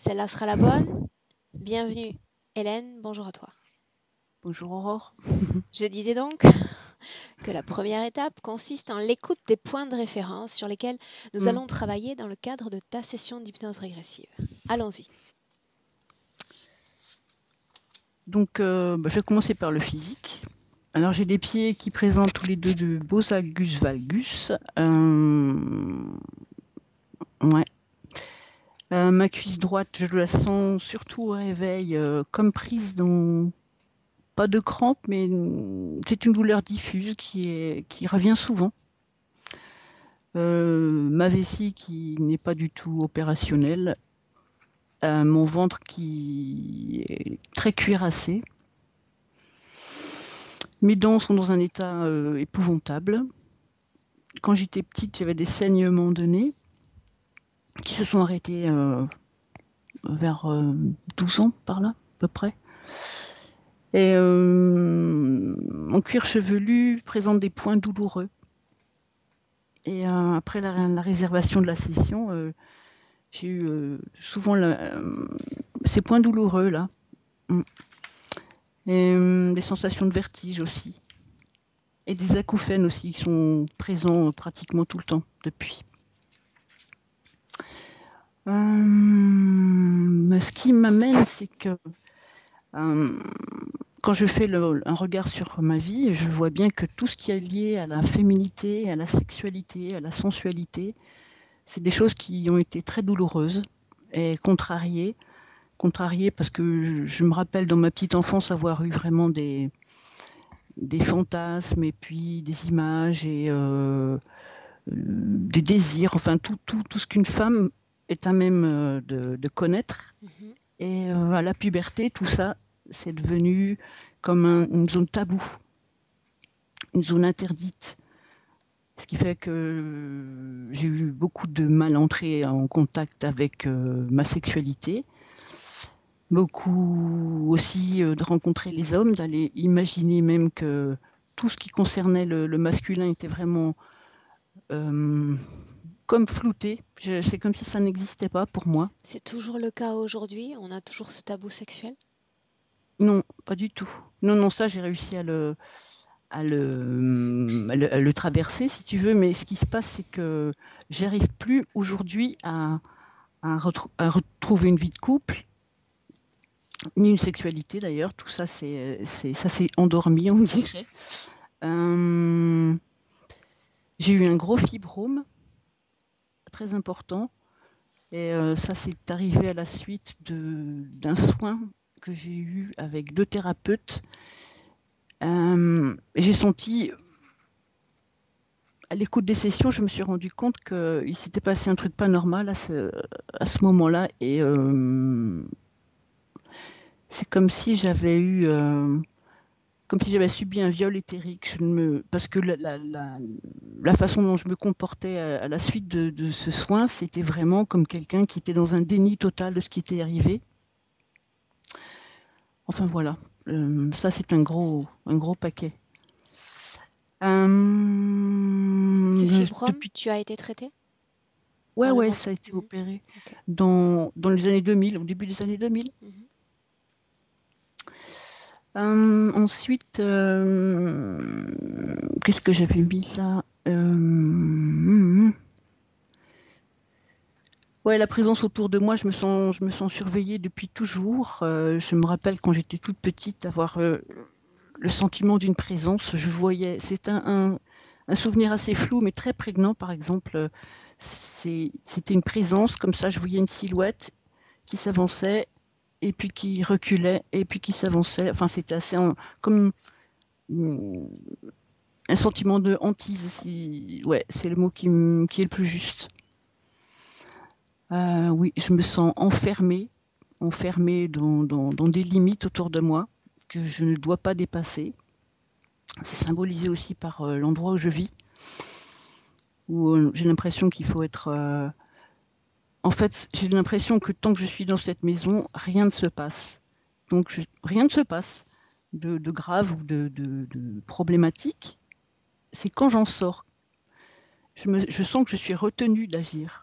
Celle-là sera la bonne. Bienvenue, Hélène, bonjour à toi. Bonjour Aurore. Je disais donc que la première étape consiste en l'écoute des points de référence sur lesquels nous Mm. allons travailler dans le cadre de ta session d'hypnose régressive. Allons-y. Donc, je vais commencer par le physique. Alors, j'ai des pieds qui présentent tous les deux de beaux algus valgus. Ouais. Ma cuisse droite, je la sens surtout au réveil, comme prise dans pas de crampe, mais c'est une douleur diffuse qui revient souvent. Ma vessie qui n'est pas du tout opérationnelle. Mon ventre qui est très cuirassé. Mes dents sont dans un état épouvantable. Quand j'étais petite, j'avais des saignements de nez qui se sont arrêtés vers 12 ans, par là, à peu près. Et mon cuir chevelu présente des points douloureux. Et après la réservation de la session, j'ai eu souvent ces points douloureux là. Et des sensations de vertige aussi. Et des acouphènes aussi qui sont présents pratiquement tout le temps depuis. Ce qui m'amène, c'est que quand je fais un regard sur ma vie, je vois bien que tout ce qui est lié à la féminité, à la sexualité, à la sensualité, c'est des choses qui ont été très douloureuses et contrariées parce que je me rappelle dans ma petite enfance avoir eu vraiment des fantasmes et puis des images et des désirs, enfin tout ce qu'une femme est à même de connaître. Mhm. Et à la puberté, tout ça, c'est devenu comme une zone taboue, une zone interdite. Ce qui fait que j'ai eu beaucoup de mal à entrer en contact avec ma sexualité. Beaucoup aussi de rencontrer les hommes, d'aller imaginer même que tout ce qui concernait le masculin était vraiment comme flouté. C'est comme si ça n'existait pas pour moi. C'est toujours le cas aujourd'hui? On a toujours ce tabou sexuel? Non, pas du tout. Non, ça, j'ai réussi à le traverser, si tu veux, mais ce qui se passe, c'est que j'arrive plus aujourd'hui à retrouver une vie de couple, ni une sexualité d'ailleurs. Tout ça, ça s'est endormi, on dirait. J'ai eu un gros fibrome, très important, et ça s'est arrivé à la suite d'un soin que j'ai eu avec 2 thérapeutes. J'ai senti, à l'écoute des sessions, je me suis rendu compte qu'il s'était passé un truc pas normal à ce moment-là. Et c'est comme si j'avais subi un viol éthérique. Parce que la façon dont je me comportais à la suite de ce soin, c'était vraiment comme quelqu'un qui était dans un déni total de ce qui était arrivé. Enfin voilà, ça c'est un gros paquet. Ce fibrome, Depuis... tu as été traité? Ouais, ça a été opéré Okay. dans les années 2000, au début des années 2000. Ensuite, qu'est-ce que j'avais mis là? Ouais, la présence autour de moi, je me sens surveillée depuis toujours. Je me rappelle quand j'étais toute petite avoir le sentiment d'une présence. Je voyais, c'est un souvenir assez flou mais très prégnant. Par exemple, c'était une présence comme ça. Je voyais une silhouette qui s'avançait et puis qui reculait et puis qui s'avançait. Enfin, c'était assez comme un sentiment de hantise. Ouais, c'est le mot qui est le plus juste. Oui, je me sens enfermée dans des limites autour de moi que je ne dois pas dépasser. C'est symbolisé aussi par l'endroit où je vis, où j'ai l'impression qu'il faut être... En fait, j'ai l'impression que tant que je suis dans cette maison, rien ne se passe. Donc, rien ne se passe de grave ou de problématique. C'est quand j'en sors. Je sens que je suis retenue d'agir.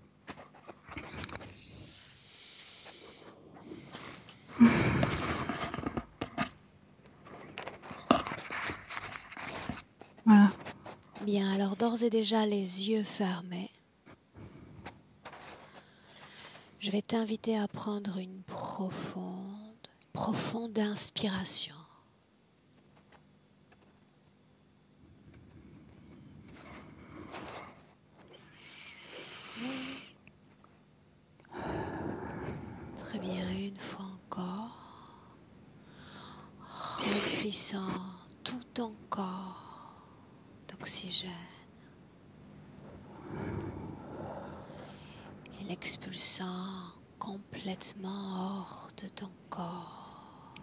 d'ores et déjà les yeux fermés, je vais t'inviter à prendre une profonde inspiration. Très bien, une fois encore, remplissant tout ton corps d'oxygène et l'expulsant complètement hors de ton corps.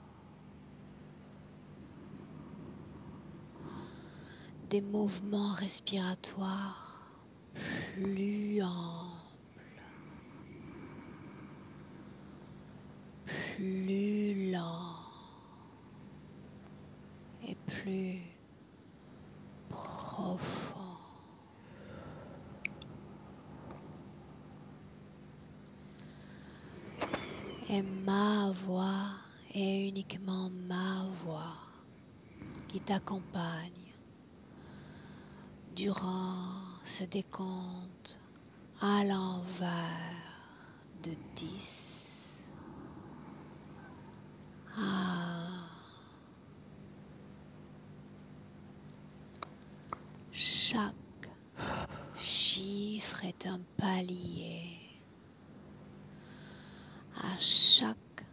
Des mouvements respiratoires plus amples, plus lents et plus profonds. Et ma voix est uniquement ma voix qui t'accompagne durant ce décompte à l'envers de 10 à chaque chiffre est un palier. À chaque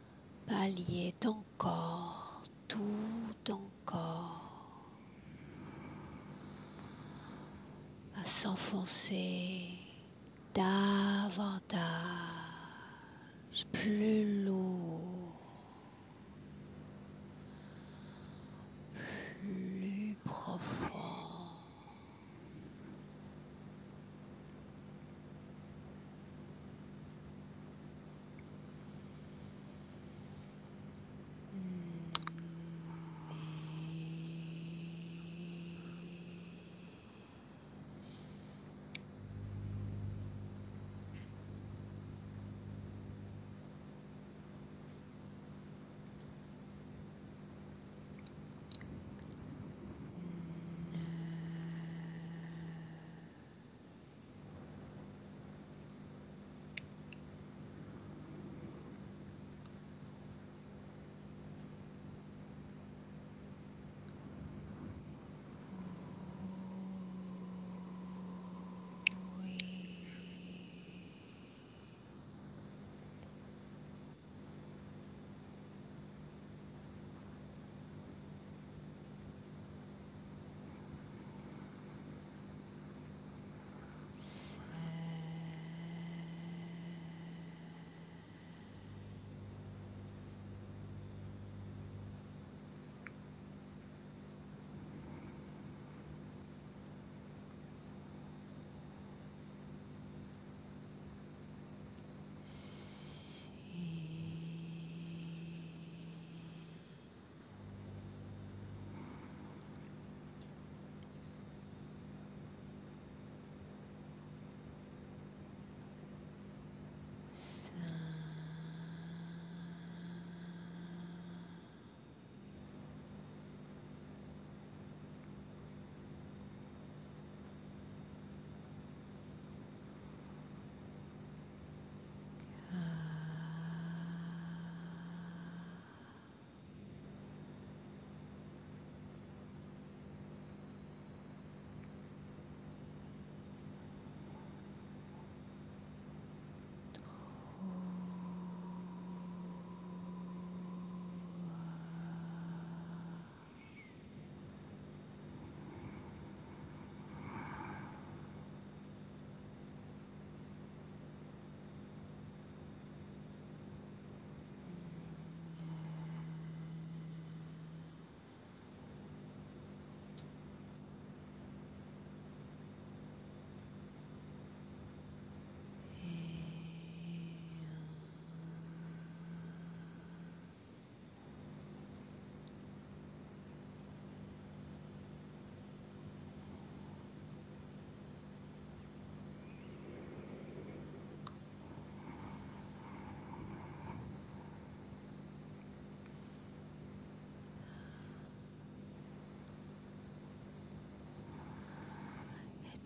palier, ton corps, tout ton corps va s'enfoncer davantage, plus lourd, plus profond.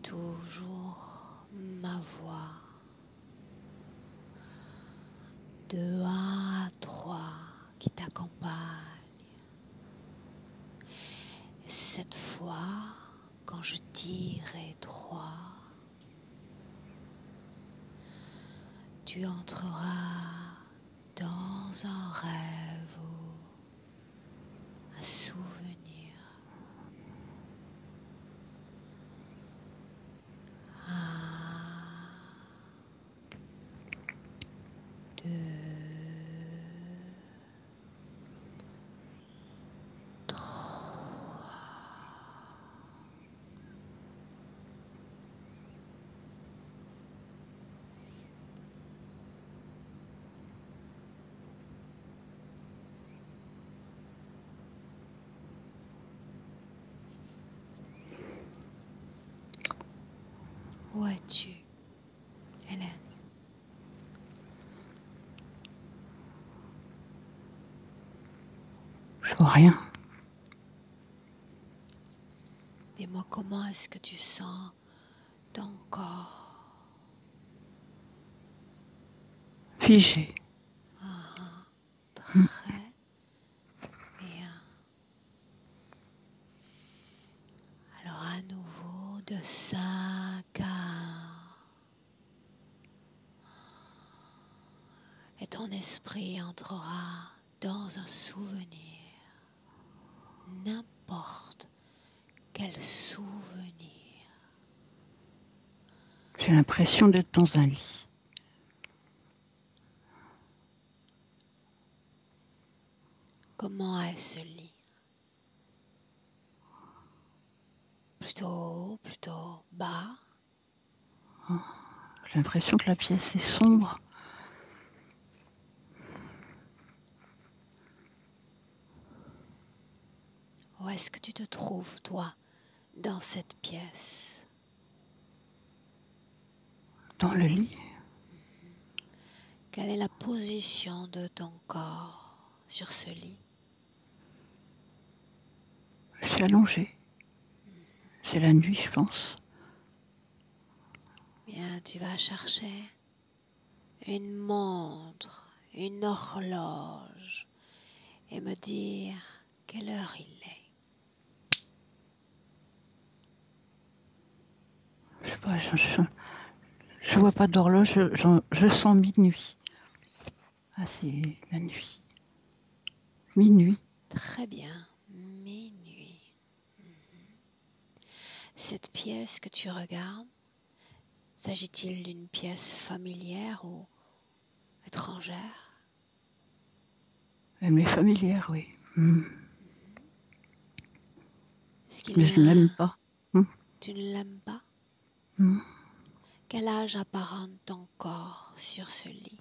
toujours ma voix. De 1 à 3 qui t'accompagne. Cette fois, quand je dirai 3, tu entreras dans un rêve ou un souvenir. 1, 2, 3. Où es-tu, Hélène? Je vois rien. Dis-moi, comment est-ce que tu sens ton corps? Figé. Très bien. Alors à nouveau de 5 à 1. Et ton esprit entrera dans un souvenir. N'importe quel souvenir. J'ai l'impression d'être dans un lit. Comment est ce lit? Plutôt haut, plutôt bas? J'ai l'impression que la pièce est sombre. Où est-ce que tu te trouves, toi, dans cette pièce? Dans le lit, Quelle est la position de ton corps sur ce lit? je suis allongée. C'est la nuit, je pense. Bien, tu vas chercher une montre, une horloge et me dire quelle heure il est. Je sais pas, je vois pas d'horloge, je sens minuit. Ah, c'est la nuit. Minuit. Très bien, minuit. Cette pièce que tu regardes, s'agit-il d'une pièce familière ou étrangère? Elle m'est familière, oui. Est-ce qu'il Mais y je ne a l'aime pas. Tu ne l'aimes pas? Mm. Quel âge apparente ton corps sur ce lit?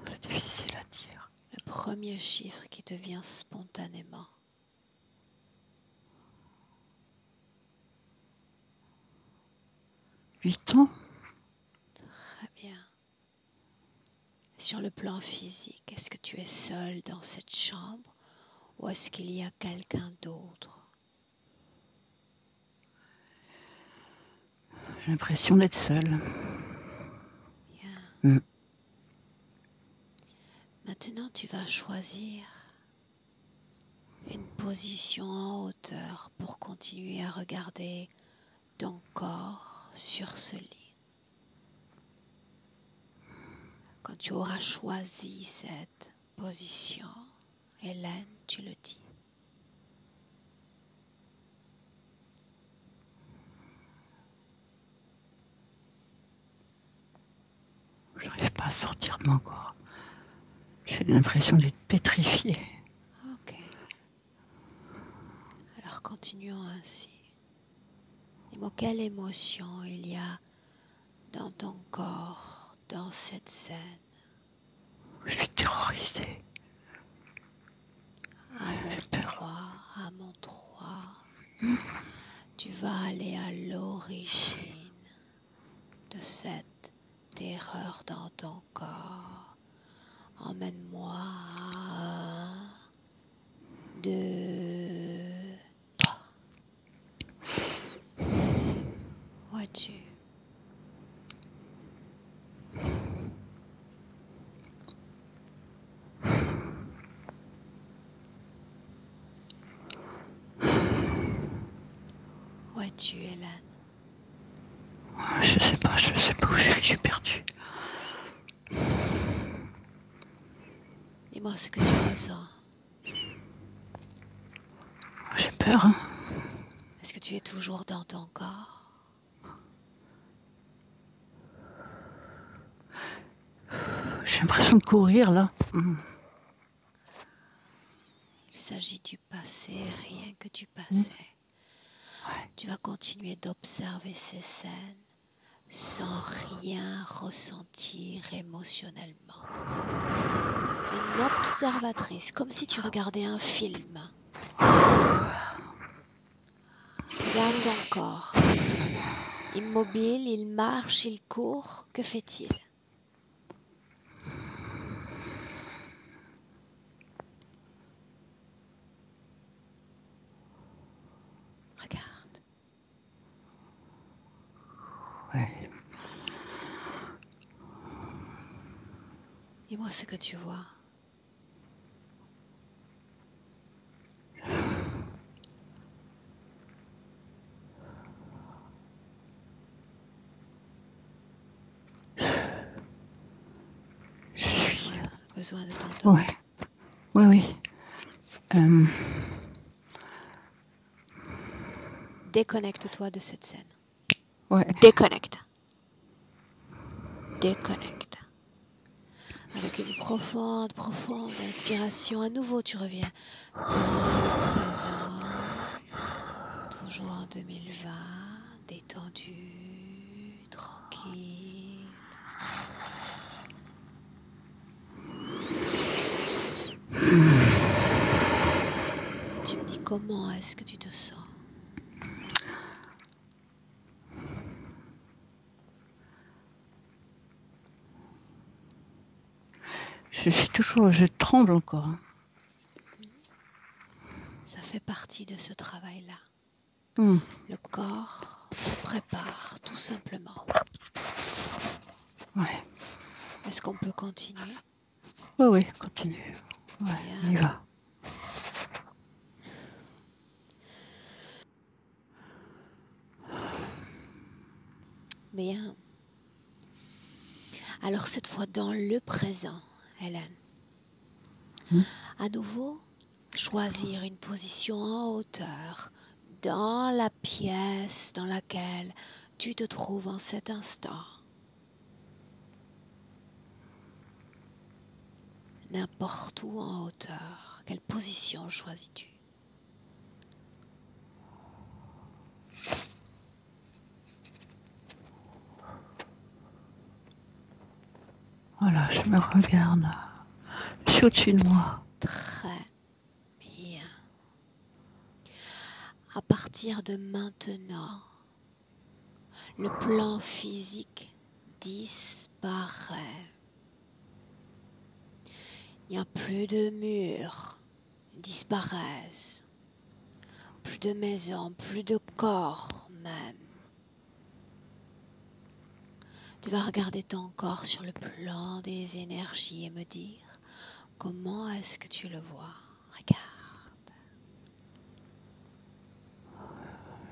C'est difficile à dire. Le premier chiffre qui te vient spontanément. 8 ans. Très bien. Sur le plan physique, est-ce que tu es seul dans cette chambre ou est-ce qu'il y a quelqu'un d'autre? J'ai l'impression d'être seule. Bien. Mm. Maintenant, tu vas choisir une position en hauteur pour continuer à regarder ton corps sur ce lit. Quand tu auras choisi cette position, Hélène, tu le dis. J'arrive pas à sortir de mon corps. J'ai l'impression d'être pétrifiée. Ok. Alors continuons ainsi. Dis-moi quelle émotion il y a dans ton corps, dans cette scène. Je suis terrorisée. À mon J'ai peur. 3, à mon 3, tu vas aller à l'origine de cette terreur dans ton corps. Emmène-moi à 1, 2, 3. Où es-tu? Où es-tu, Hélène? Je sais pas où je suis perdu. Dis-moi ce que tu ressens. J'ai peur, hein. Est-ce que tu es toujours dans ton corps? J'ai l'impression de courir là. Il s'agit du passé, rien que du passé. Ouais. Tu vas continuer d'observer ces scènes sans rien ressentir émotionnellement. Une observatrice, comme si tu regardais un film. Regarde ton corps. Immobile, il marche, il court. Que fait-il? Regarde. Ouais. Dis-moi ce que tu vois. J'ai besoin de t'entendre. Ouais. Oui. Déconnecte-toi de cette scène. Ouais. Déconnecte. Avec une profonde inspiration, à nouveau tu reviens dans le présent, toujours en 2020, détendu, tranquille. Et tu me dis comment est-ce que tu te sens? Je tremble encore. Ça fait partie de ce travail-là. Hum. Le corps se prépare tout simplement. Ouais. Est-ce qu'on peut continuer? Oui, continue. Ouais, Bien. on y va. Bien. Alors cette fois dans le présent, Hélène. À nouveau, choisir une position en hauteur dans la pièce dans laquelle tu te trouves en cet instant. N'importe où en hauteur. Quelle position choisis-tu? Voilà, je me regarde. Je suis au-dessus de moi. Très bien. À partir de maintenant, le plan physique disparaît. Il n'y a plus de murs, disparaissent. Plus de maison, plus de corps même. Tu vas regarder ton corps sur le plan des énergies et me dire comment est-ce que tu le vois. Regarde.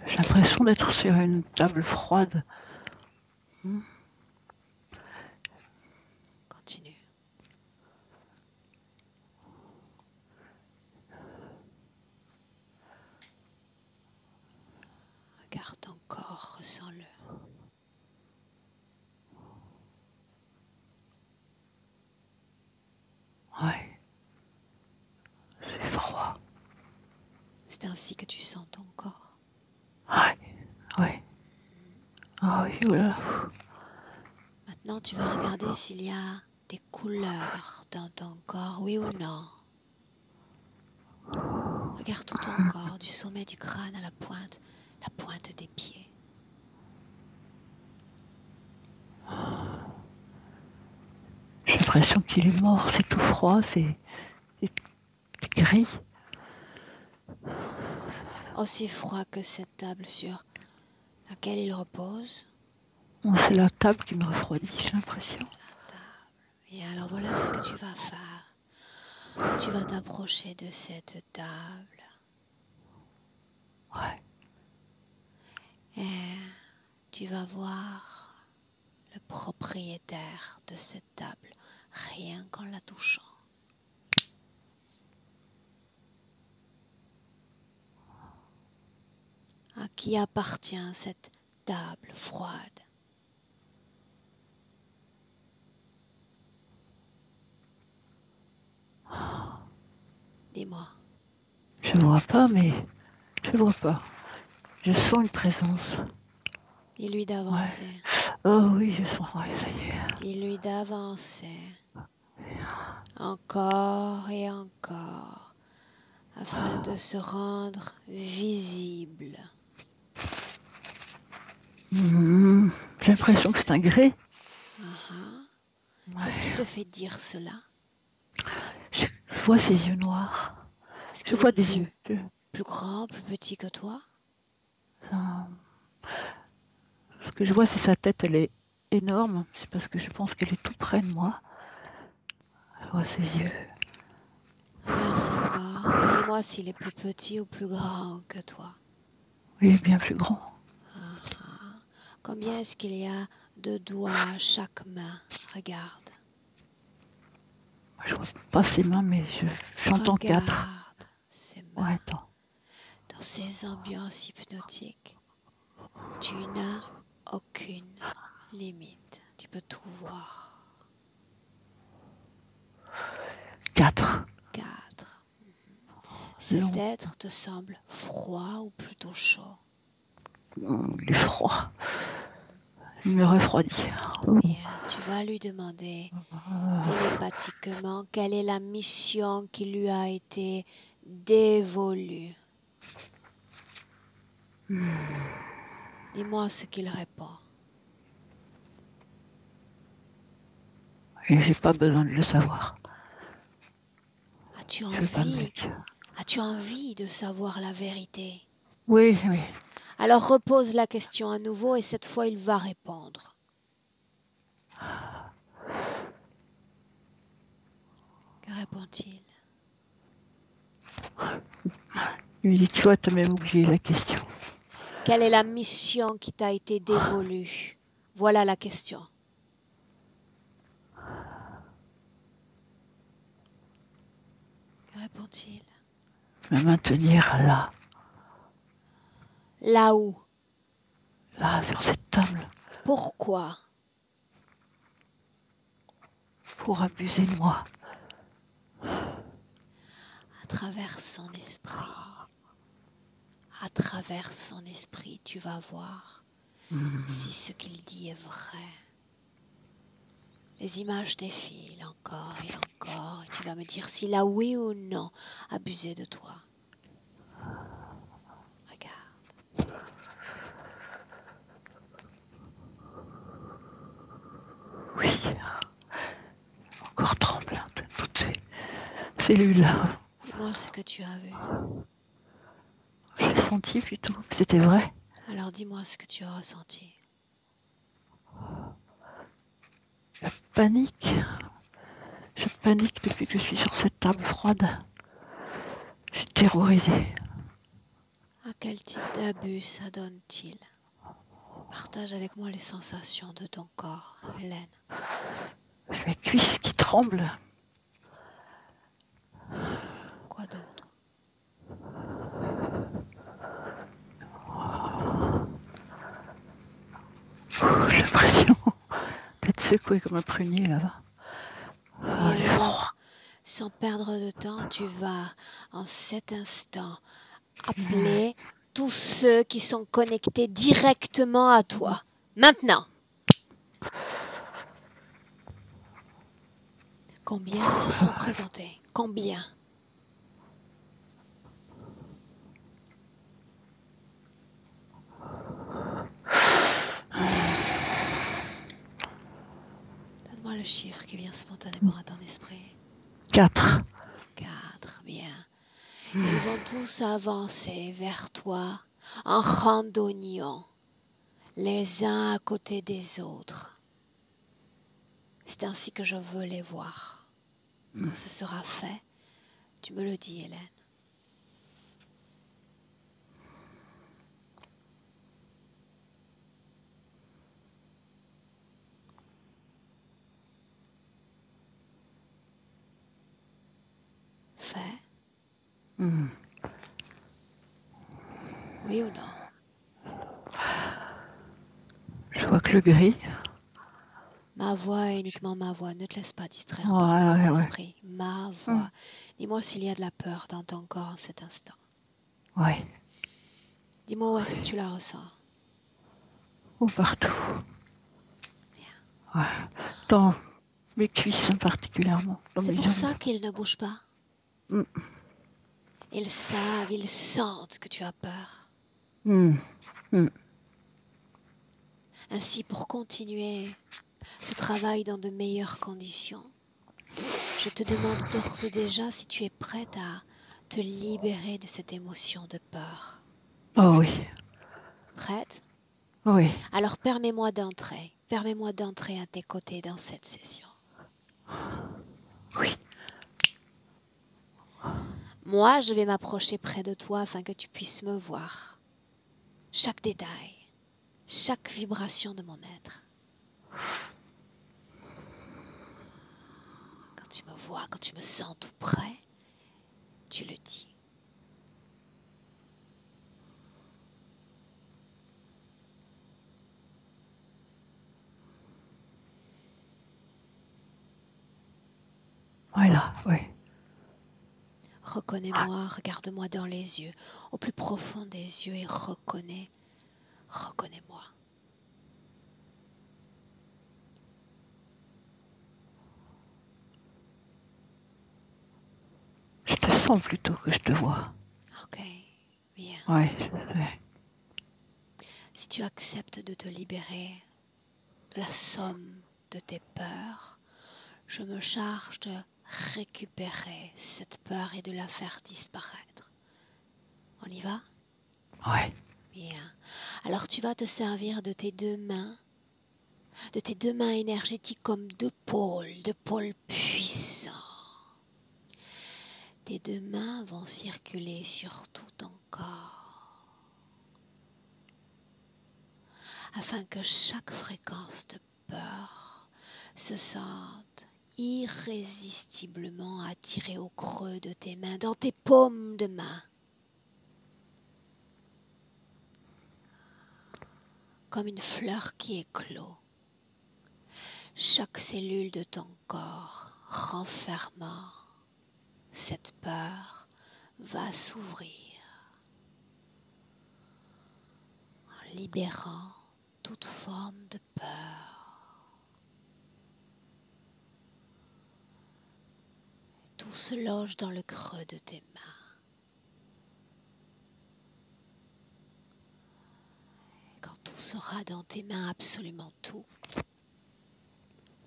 J'ai l'impression d'être sur une table froide. Continue. Regarde ton corps, ressens-le. Ouais. C'est froid. C'est ainsi que tu sens ton corps. Ouais. Ah oui, voilà. Maintenant, tu vas regarder s'il y a des couleurs dans ton corps, oui ou non. Regarde tout ton corps, du sommet du crâne à la pointe des pieds. J'ai l'impression qu'il est mort, c'est tout froid, c'est gris. aussi froid que cette table sur laquelle il repose. Bon, c'est la table qui me refroidit, j'ai l'impression. Et alors voilà ce que tu vas faire. Tu vas t'approcher de cette table. Ouais. Et tu vas voir le propriétaire de cette table, rien qu'en la touchant. À qui appartient cette table froide? Dis-moi. Je ne vois pas, mais je ne vois pas. Je sens une présence. Dis-lui d'avancer. Ouais. Oh oui, je sens. Ouais, ça y est. Dis-lui d'avancer. Encore et encore, afin de se rendre visible. J'ai l'impression que c'est un grès. Ouais. Qu'est-ce qui te fait dire cela? Je vois ses yeux noirs. Je vois des yeux. Plus grand, plus petit que toi? Ce que je vois, c'est sa tête, elle est énorme. C'est parce que je pense qu'elle est tout près de moi. Je vois ses yeux. Regarde son corps. Dis-moi s'il est plus petit ou plus grand que toi. Il est bien plus grand. Combien est-ce qu'il y a de doigts à chaque main? Regarde. Je vois pas ses mains, mais j'entends 4. Ses mains. Ouais, attends. Dans ces ambiances hypnotiques, tu n'as aucune limite. Tu peux tout voir. 4. Cet être te semble froid ou plutôt chaud? Il est froid. Il me refroidit. Bien, tu vas lui demander télépathiquement quelle est la mission qui lui a été dévolue. Dis-moi ce qu'il répond. Et j'ai pas besoin de le savoir. As-tu envie de savoir la vérité? Oui. Alors repose la question à nouveau et cette fois il va répondre. Que répond-il? Il dit, tu vois, t'as même oublié la question. Quelle est la mission qui t'a été dévolue? Voilà la question. Que répond-il? Me maintenir là. Là où? Là, sur cette table. Pourquoi? Pour abuser de moi. À travers son esprit, tu vas voir si ce qu'il dit est vrai. Les images défilent encore et encore, et tu vas me dire s'il a oui ou non abusé de toi. Regarde. Oui. Encore tremblante, toutes ces cellules-là. Dis-moi ce que tu as vu. Je l'ai senti plutôt. C'était vrai. Alors dis-moi ce que tu as ressenti. La panique. Je panique depuis que je suis sur cette table froide. Je suis terrorisée. À quel type d'abus ça donne-t-il? Partage avec moi les sensations de ton corps, Hélène. J'ai mes cuisses qui tremblent. Quoi d'autre? J'ai l'impression d'être secouée comme un prunier là-bas. Et alors, sans perdre de temps, tu vas en cet instant appeler tous ceux qui sont connectés directement à toi. Maintenant. Combien se sont présentés? Combien? Donne-moi le chiffre qui vient spontanément à ton esprit. 4. 4, bien. Ils vont tous avancer vers toi en randonniant, les uns à côté des autres. C'est ainsi que je veux les voir. Quand ce sera fait, tu me le dis, Hélène. Fait? Oui ou non? Je vois que le gris. Ma voix est uniquement ma voix. Ne te laisse pas distraire Ouais, par leurs ouais. esprits. Ma voix. Dis-moi s'il y a de la peur dans ton corps en cet instant. Ouais. Dis-moi où est-ce que tu la ressens. Oh, partout. Bien. Ouais. Dans mes cuisses particulièrement. C'est pour ça qu'ils ne bougent pas. Mm. Ils savent, ils sentent que tu as peur. Ainsi, pour continuer ce travail dans de meilleures conditions, je te demande d'ores et déjà si tu es prête à te libérer de cette émotion de peur. Oh oui. Prête? Oui. Alors permets-moi d'entrer. Permets-moi d'entrer à tes côtés dans cette session. Oui. Moi, je vais m'approcher près de toi afin que tu puisses me voir. Chaque détail, chaque vibration de mon être. Quand tu me vois, quand tu me sens tout près, tu le dis. Voilà, oui. Reconnais-moi, regarde-moi dans les yeux, au plus profond des yeux et reconnais-moi. Je te sens plutôt que je te vois. Ok, bien. Ouais. Si tu acceptes de te libérer de la somme de tes peurs, je me charge de récupérer cette peur et de la faire disparaître. On y va? Ouais. Bien. Alors tu vas te servir de tes deux mains énergétiques comme deux pôles puissants. Tes deux mains vont circuler sur tout ton corps, afin que chaque fréquence de peur se sente irrésistiblement attirée au creux de tes mains, dans tes paumes de main. Comme une fleur qui éclot. Chaque cellule de ton corps renfermant cette peur va s'ouvrir en libérant toute forme de peur. Tout se loge dans le creux de tes mains. Et quand tout sera dans tes mains, absolument tout,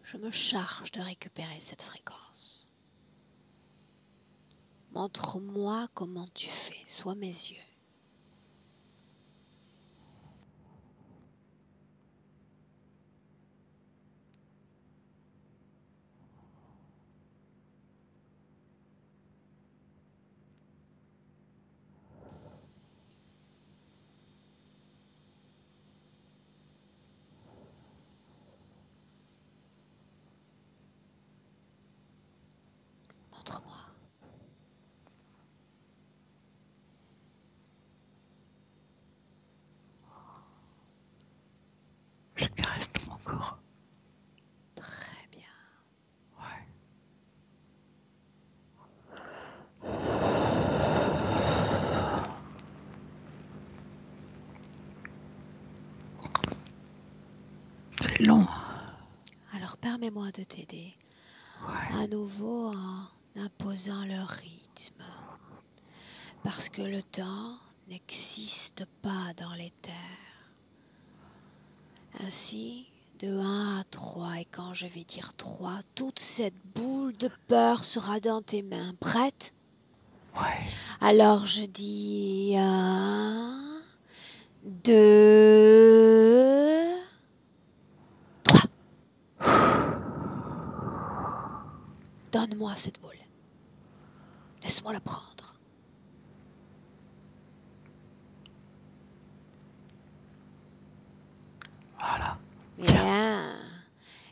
je me charge de récupérer cette fréquence. Montre-moi comment tu fais, sois mes yeux. Montre-moi. Je caresse tout mon corps. Très bien. Ouais. C'est long. Alors permets-moi de t'aider Ouais. à nouveau en imposant le rythme. Parce que le temps n'existe pas dans les terres. Ainsi, de 1 à 3, et quand je vais dire 3, toute cette boule de peur sera dans tes mains. Prête? Ouais. Alors je dis 1, 2, 3. Donne-moi cette boule. Laisse-moi la prendre. Voilà. Bien.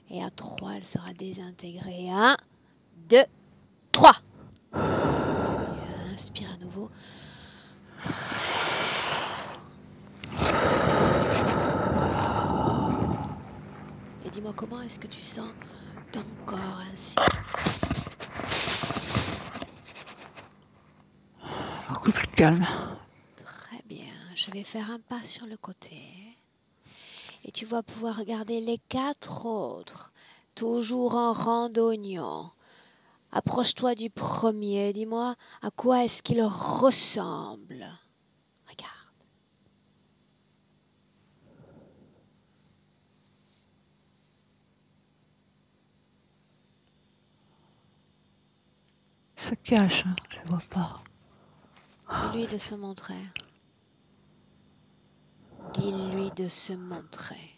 Et à 3, elle sera désintégrée. 1, 2, 3. Inspire à nouveau. Et dis-moi, comment est-ce que tu sens ton corps ainsi? Beaucoup plus calme. Très bien. Je vais faire un pas sur le côté. Et tu vas pouvoir regarder les 4 autres, toujours en rang d'oignon. Approche-toi du premier. Dis-moi, à quoi est-ce qu'il ressemble? Regarde. Ça cache, hein, je vois pas. Dis-lui de se montrer. Dis-lui de se montrer.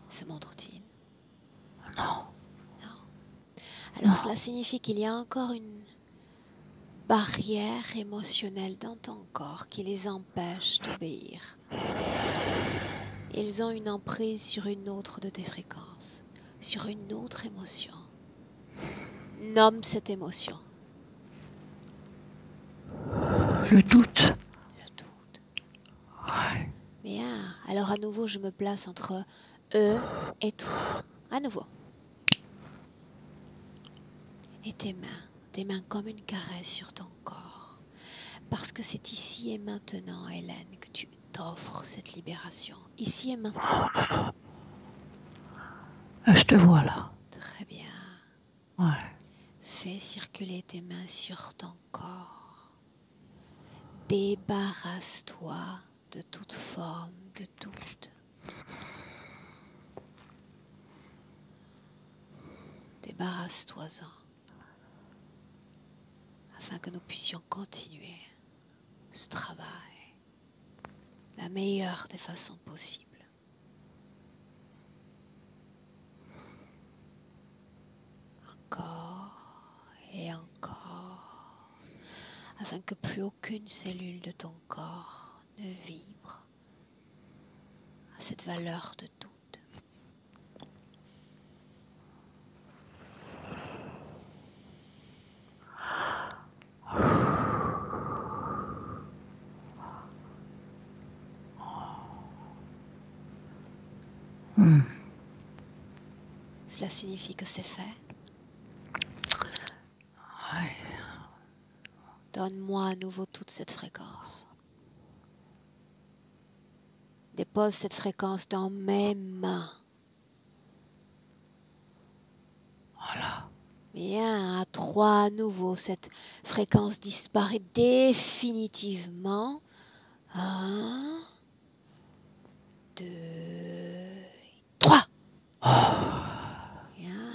Se montre-t-il? Non. Non. Alors cela signifie qu'il y a encore une barrière émotionnelle dans ton corps qui les empêche d'obéir. Ils ont une emprise sur une autre de tes fréquences, sur une autre émotion. Nomme cette émotion. Le doute. Le doute. Ouais. Bien. Alors à nouveau, je me place entre eux et toi. À nouveau. Et tes mains comme une caresse sur ton corps. Parce que c'est ici et maintenant, Hélène, que tu t'offres cette libération. Ici et maintenant. Je te vois là. Très bien. Ouais. Fais circuler tes mains sur ton corps. Débarrasse-toi de toute forme de doute. Débarrasse-toi-en. Afin que nous puissions continuer ce travail de la meilleure des façons possibles. Encore et encore, afin que plus aucune cellule de ton corps ne vibre à cette valeur de doute. Cela signifie que c'est fait. Ouais. Donne-moi à nouveau toute cette fréquence. Dépose cette fréquence dans mes mains. Voilà. Bien, à 3 à nouveau, cette fréquence disparaît définitivement. 1, 2, 3. Bien.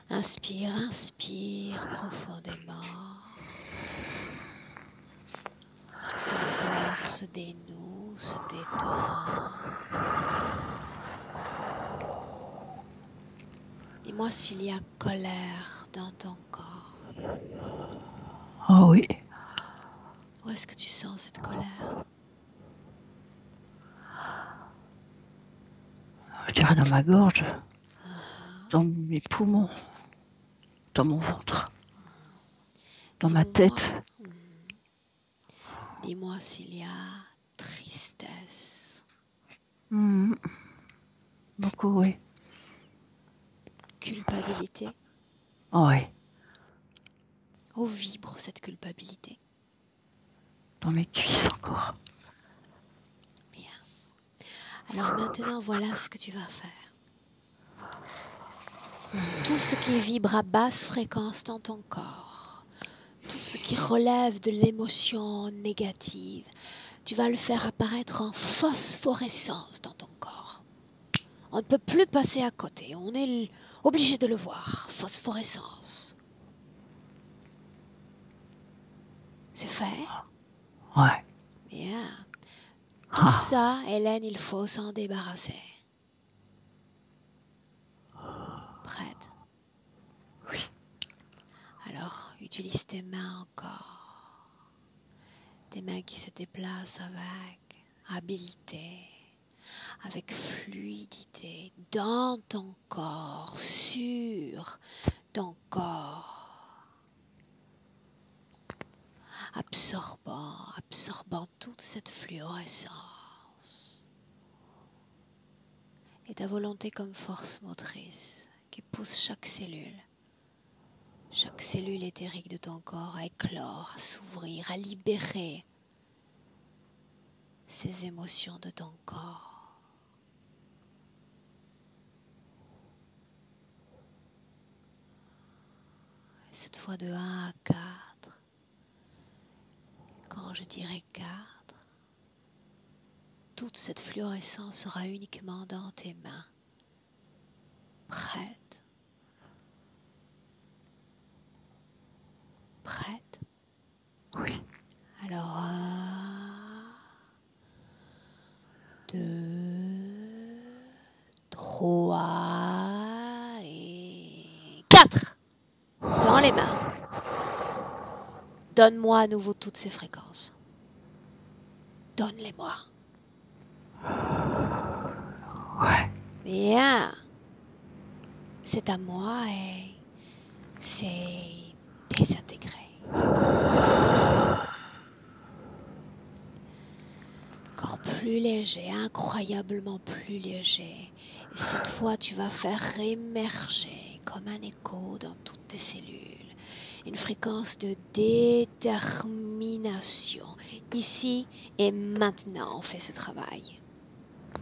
Inspire profondément. Ton corps se dénoue, se détend. Dis-moi s'il y a colère dans ton corps. Oh oui. Où est-ce que tu sens cette colère? Je dirais dans ma gorge, dans mes poumons, dans mon ventre, dans ma tête. Dis-moi s'il y a tristesse. Beaucoup, oui. Culpabilité. Oh oui. Où vibre cette culpabilité? Dans mes cuisses encore. Bien. Alors maintenant, voilà ce que tu vas faire. Tout ce qui vibre à basse fréquence dans ton corps, tout ce qui relève de l'émotion négative, tu vas le faire apparaître en phosphorescence dans ton corps. On ne peut plus passer à côté. On est obligé de le voir. Phosphorescence. C'est fait? Ouais. Bien. Tout ça, Hélène, il faut s'en débarrasser. Prête? Oui. Alors, utilise tes mains encore. Tes mains qui se déplacent avec habileté, avec fluidité, dans ton corps, sur ton corps, absorbant toute cette fluorescence. Et ta volonté comme force motrice qui pousse chaque cellule éthérique de ton corps à éclore, à s'ouvrir, à libérer ces émotions de ton corps. Et cette fois de 1 à 4. Quand je dirai 4, toute cette fluorescence sera uniquement dans tes mains, prête. Prête? Oui. Alors 1, 2, 3 et 4. Dans les mains. Donne-moi à nouveau toutes ces fréquences. Donne-les-moi. Ouais. Bien. C'est à moi et c'est désintégré. Encore plus léger, incroyablement plus léger. Et cette fois, tu vas faire émerger comme un écho dans toutes tes cellules une fréquence de détermination. Ici et maintenant, on fait ce travail.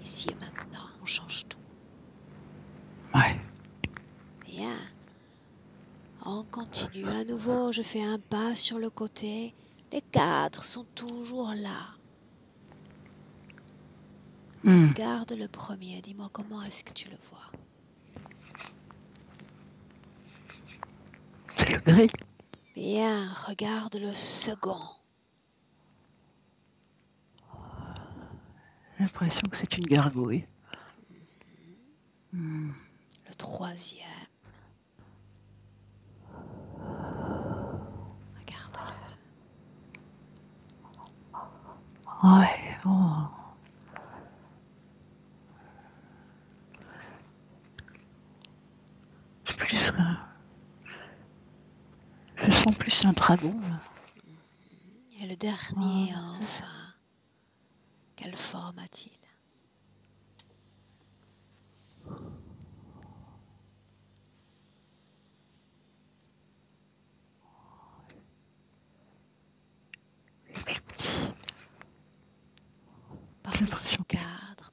Ici et maintenant, on change tout. Ouais. Bien. On continue à nouveau. Je fais un pas sur le côté. Les 4 sont toujours là. Regarde le premier. Dis-moi comment est-ce que tu le vois. C'est le gris. Bien. Regarde le second. J'ai l'impression que c'est une gargouille. Le troisième. Regarde-le. Ouais. Oh. C'est plus je sens plus un dragon. Là. Et le dernier, enfin. Quelle forme a-t-il?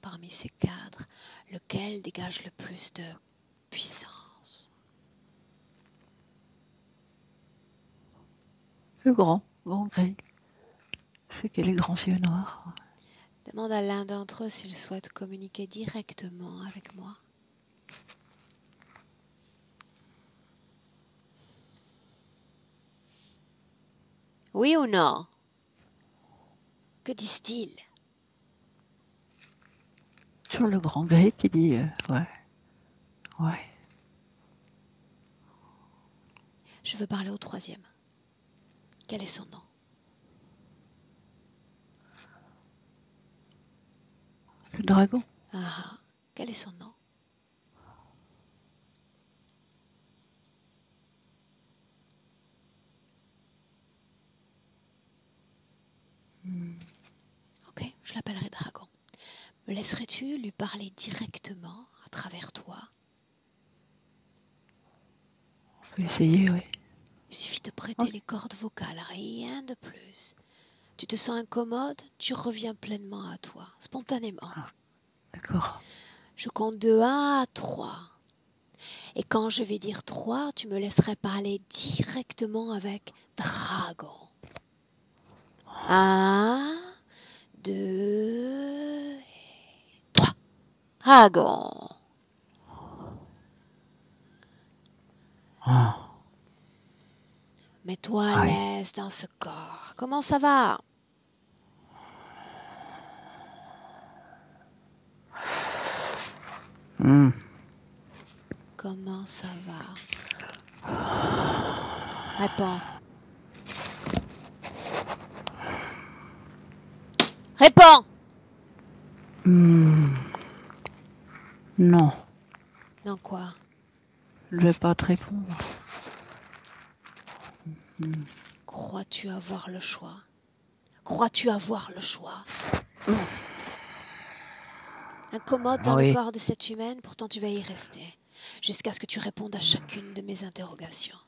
Parmi ces cadres, lequel dégage le plus de puissance? Le grand gris. C'est qu'il a les grands yeux noirs. Demande à l'un d'entre eux s'il souhaite communiquer directement avec moi. Oui ou non? Que disent-ils? Sur le grand gris qui dit ouais. Ouais. Je veux parler au troisième. Quel est son nom? Le dragon. Ah, quel est son nom? Ok, je l'appellerai Dragon. Me laisserais-tu lui parler directement à travers toi? On peut essayer, oui. Il suffit de prêter les cordes vocales, rien de plus. Tu te sens incommode, tu reviens pleinement à toi, spontanément. Ah, d'accord. Je compte de 1 à 3. Et quand je vais dire 3, tu me laisserais parler directement avec Dragon. 1, 2, 3. Dragon. Oh. Mets-toi à Oui. l'aise dans ce corps. Comment ça va? Hmm. Comment ça va? Réponds. Réponds! Hmm. Non, Non quoi? je vais pas te répondre. Crois-tu avoir le choix? Crois-tu avoir le choix? Incommode dans le Oui. corps de cette humaine, pourtant tu vas y rester, jusqu'à ce que tu répondes à chacune de mes interrogations.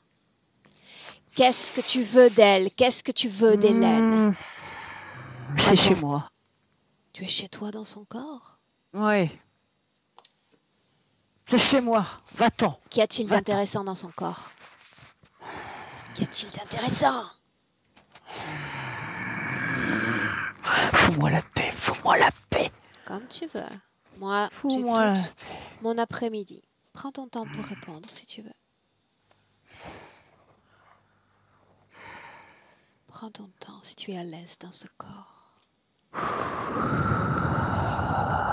Qu'est-ce que tu veux d'elle? Qu'est-ce que tu veux d'Hélène? C'est chez Réponds. moi. Tu es chez toi dans son corps? Oui. C'est chez moi. Va-t'en. Qu'y a-t-il Va-t'en. d'intéressant dans son corps? Qu'y a-t-il d'intéressant? Fous-moi la paix. Fous-moi la paix. Comme tu veux. Moi, j'ai Fous-moi la toute mon après-midi. Prends ton temps pour répondre si tu veux. Prends ton temps si tu es à l'aise dans ce corps.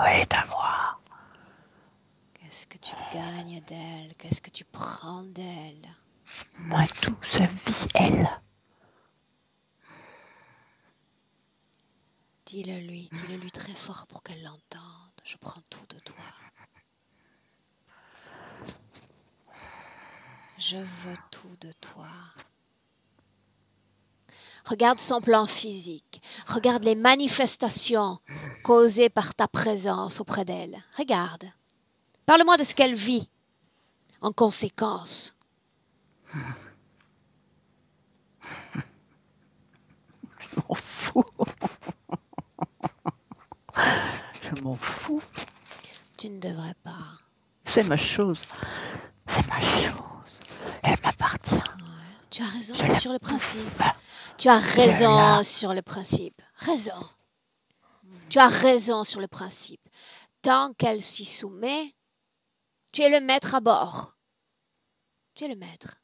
Elle est à moi. Qu'est-ce que tu gagnes d'elle? Qu'est-ce que tu prends d'elle? Moi, tout, sa vie, elle. Dis-le lui très fort pour qu'elle l'entende. Je prends tout de toi. Je veux tout de toi. Regarde son plan physique. Regarde les manifestations causées par ta présence auprès d'elle. Regarde. Parle-moi de ce qu'elle vit en conséquence. Je m'en fous. Je m'en fous. Tu ne devrais pas. C'est ma chose. C'est ma chose. Elle m'appartient. Ouais. Tu as raison Je la sur le principe. bouffe. Tu as Je raison la- sur le principe. Raison. Tu as raison sur le principe. Tant qu'elle s'y soumet, tu es le maître à bord. Tu es le maître.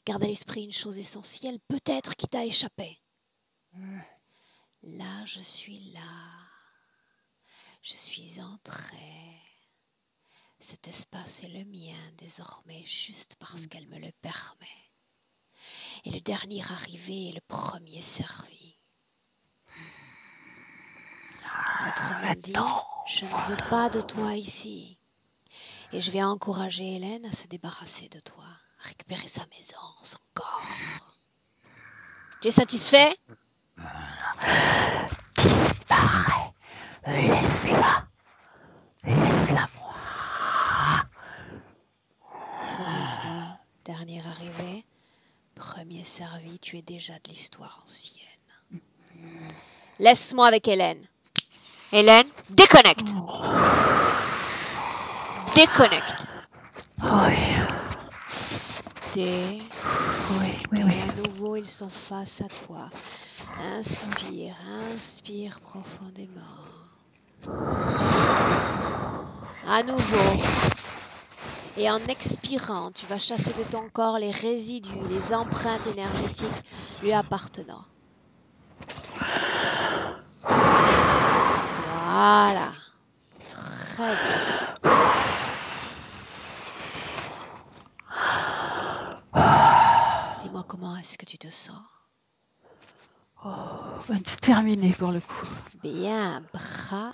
Garde à l'esprit une chose essentielle, peut-être qui t'a échappé. Là, je suis là. Je suis entrée. Cet espace est le mien désormais, juste parce qu'elle me le permet. Et le dernier arrivé est le premier servi. Autrement dit, je ne veux pas de toi ici. Et je vais encourager Hélène à se débarrasser de toi, à récupérer sa maison, son corps. Tu es satisfait? Disparaît. Laisse-la. Laisse-la moi. Souviens-toi, dernier arrivé, premier servi, tu es déjà de l'histoire ancienne. Laisse-moi avec Hélène. Hélène, déconnecte. Déconnecte. Oui. Déconnecte. Oui. Et à nouveau, ils sont face à toi. Inspire, inspire profondément. À nouveau. Et en expirant, tu vas chasser de ton corps les résidus, les empreintes énergétiques lui appartenant. Voilà. Très bien. Dis-moi comment est-ce que tu te sens? Terminé pour le coup. Bien, bravo.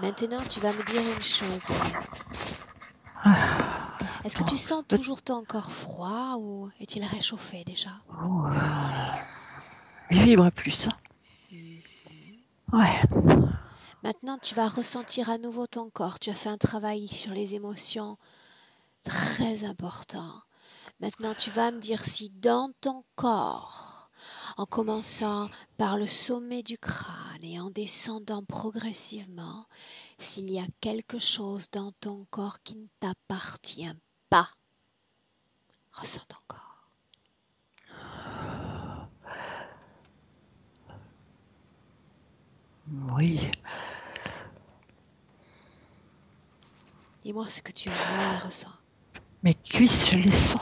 Maintenant, tu vas me dire une chose, Hélène. Est-ce que tu sens toujours ton corps froid ou est-il réchauffé déjà? Il vibre plus. Ouais. Maintenant, tu vas ressentir à nouveau ton corps. Tu as fait un travail sur les émotions très important. Maintenant, tu vas me dire si dans ton corps, en commençant par le sommet du crâne et en descendant progressivement, s'il y a quelque chose dans ton corps qui ne t'appartient pas. Ressens ton corps. Oui. Dis-moi ce que tu vois et ressens. Mes cuisses, je les sens.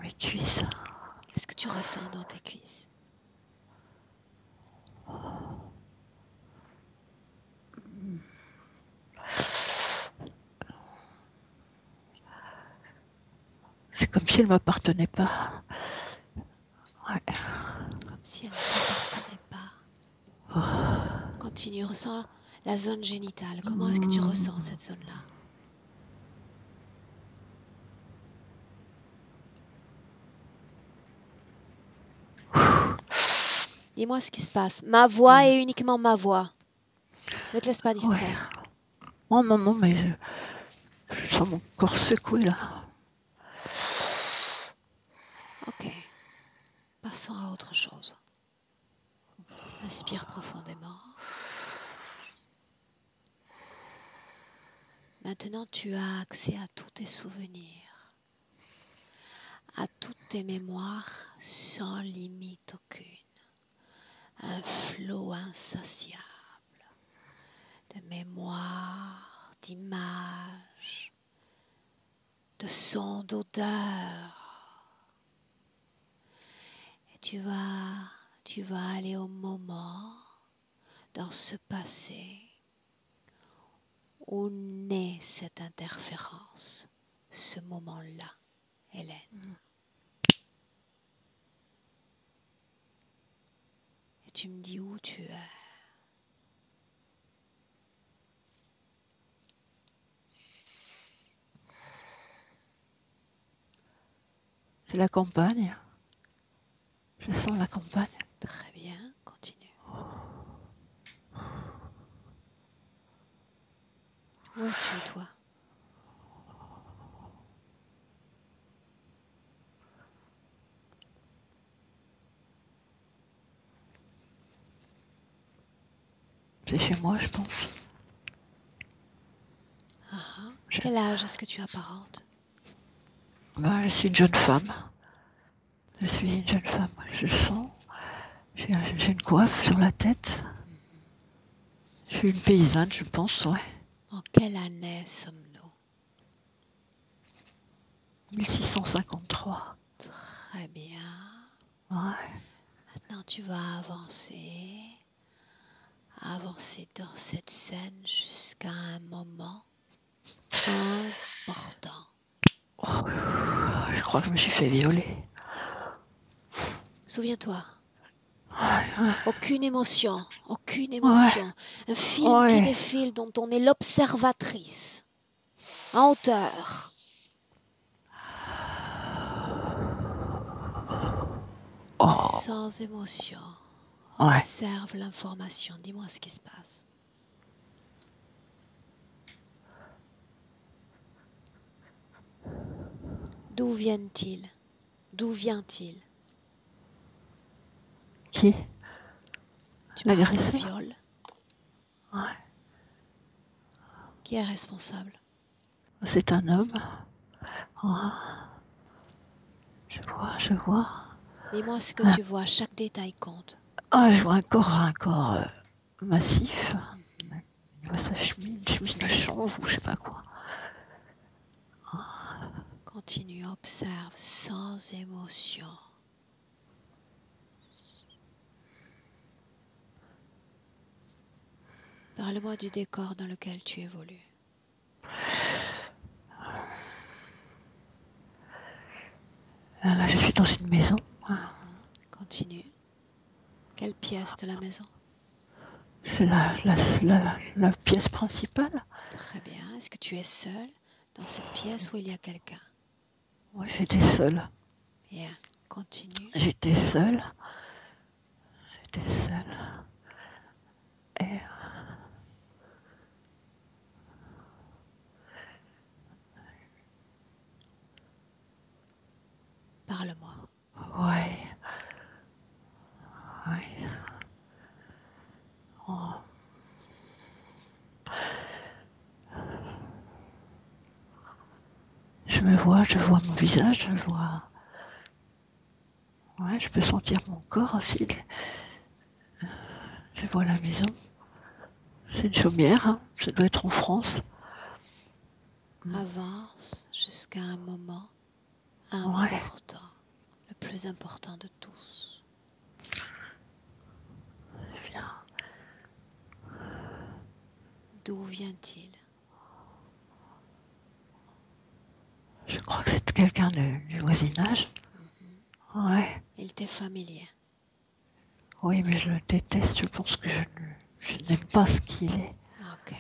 Mes cuisses. Qu'est-ce que tu ressens dans tes cuisses? C'est comme si elles ne m'appartenaient pas. Ouais. Comme si elle ne t'appartenait pas. Continue, ressens la zone génitale. Comment est-ce que tu ressens cette zone-là? Dis-moi ce qui se passe. Ma voix et uniquement ma voix. Ne te laisse pas distraire. Ouais. Oh non, mais je sens mon corps secoué là. Ok. Passons à autre chose. Inspire profondément. Maintenant, tu as accès à tous tes souvenirs, à toutes tes mémoires sans limite aucune. Un flot insatiable de mémoires, d'images, de sons, d'odeurs. Et tu vas aller au moment dans ce passé où naît cette interférence, ce moment-là, Hélène. Et tu me dis où tu es. C'est la campagne. Je sens la campagne. Très bien, continue. Où es-tu, toi? C'est chez moi, je pense. Quel âge est-ce que tu apparentes? Je suis une jeune femme. Je sens. J'ai une coiffe sur la tête. Je suis une paysanne, je pense, ouais. En quelle année sommes-nous? 1653. Très bien. Ouais. Maintenant, tu vas avancer dans cette scène jusqu'à un moment important. Oh, je crois que je me suis fait violer. Souviens-toi, Ouais. aucune émotion. Ouais. Un film qui défile dont on est l'observatrice, en hauteur. Oh. Sans émotion. Ouais. Observe l'information. Dis-moi ce qui se passe. D'où viennent-ils? D'où vient-il? Qui? Tu parles de L'agresseur? viol. Ouais. Qui est responsable? C'est un homme. Ouais. Je vois. Dis-moi ce que tu vois. Chaque détail compte. Ah, je vois un corps massif. Je vois sa chemise de chanvre ou je sais pas quoi. Continue, observe sans émotion. Parle-moi du décor dans lequel tu évolues. Là, je suis dans une maison. Continue. Quelle pièce de la maison? C'est la pièce principale. Très bien. Est-ce que tu es seule dans cette pièce ou il y a quelqu'un? Moi, j'étais seule. Bien. Continue. J'étais seule. Et Parle-moi. ouais. Oh. Je vois mon visage, je peux sentir mon corps aussi. Je vois la maison. C'est une chaumière, hein. Ça doit être en France. avance jusqu'à un moment Ouais. important, le plus important de tous. Bien. D'où vient-il? Je crois que c'est quelqu'un du voisinage. Ouais. Il t'est familier. Oui, mais je le déteste. Je pense que je n'aime pas ce qu'il est. Ok,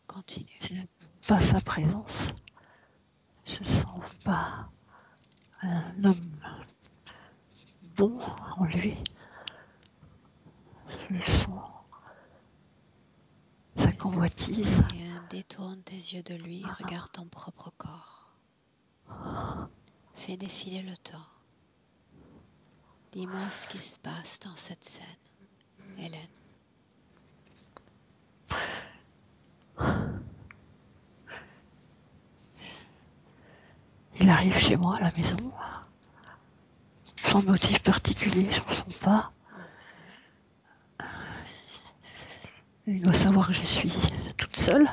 continue. Je n'aime pas sa présence. Je ne sens pas un homme bon en lui. Je le sens. Sa convoitise. Et détourne tes yeux de lui, regarde ton propre corps. Fais défiler le temps. Dis-moi ce qui se passe dans cette scène, Hélène. Il arrive chez moi à la maison. Sans motif particulier, je ne sens pas. Il doit savoir que je suis toute seule.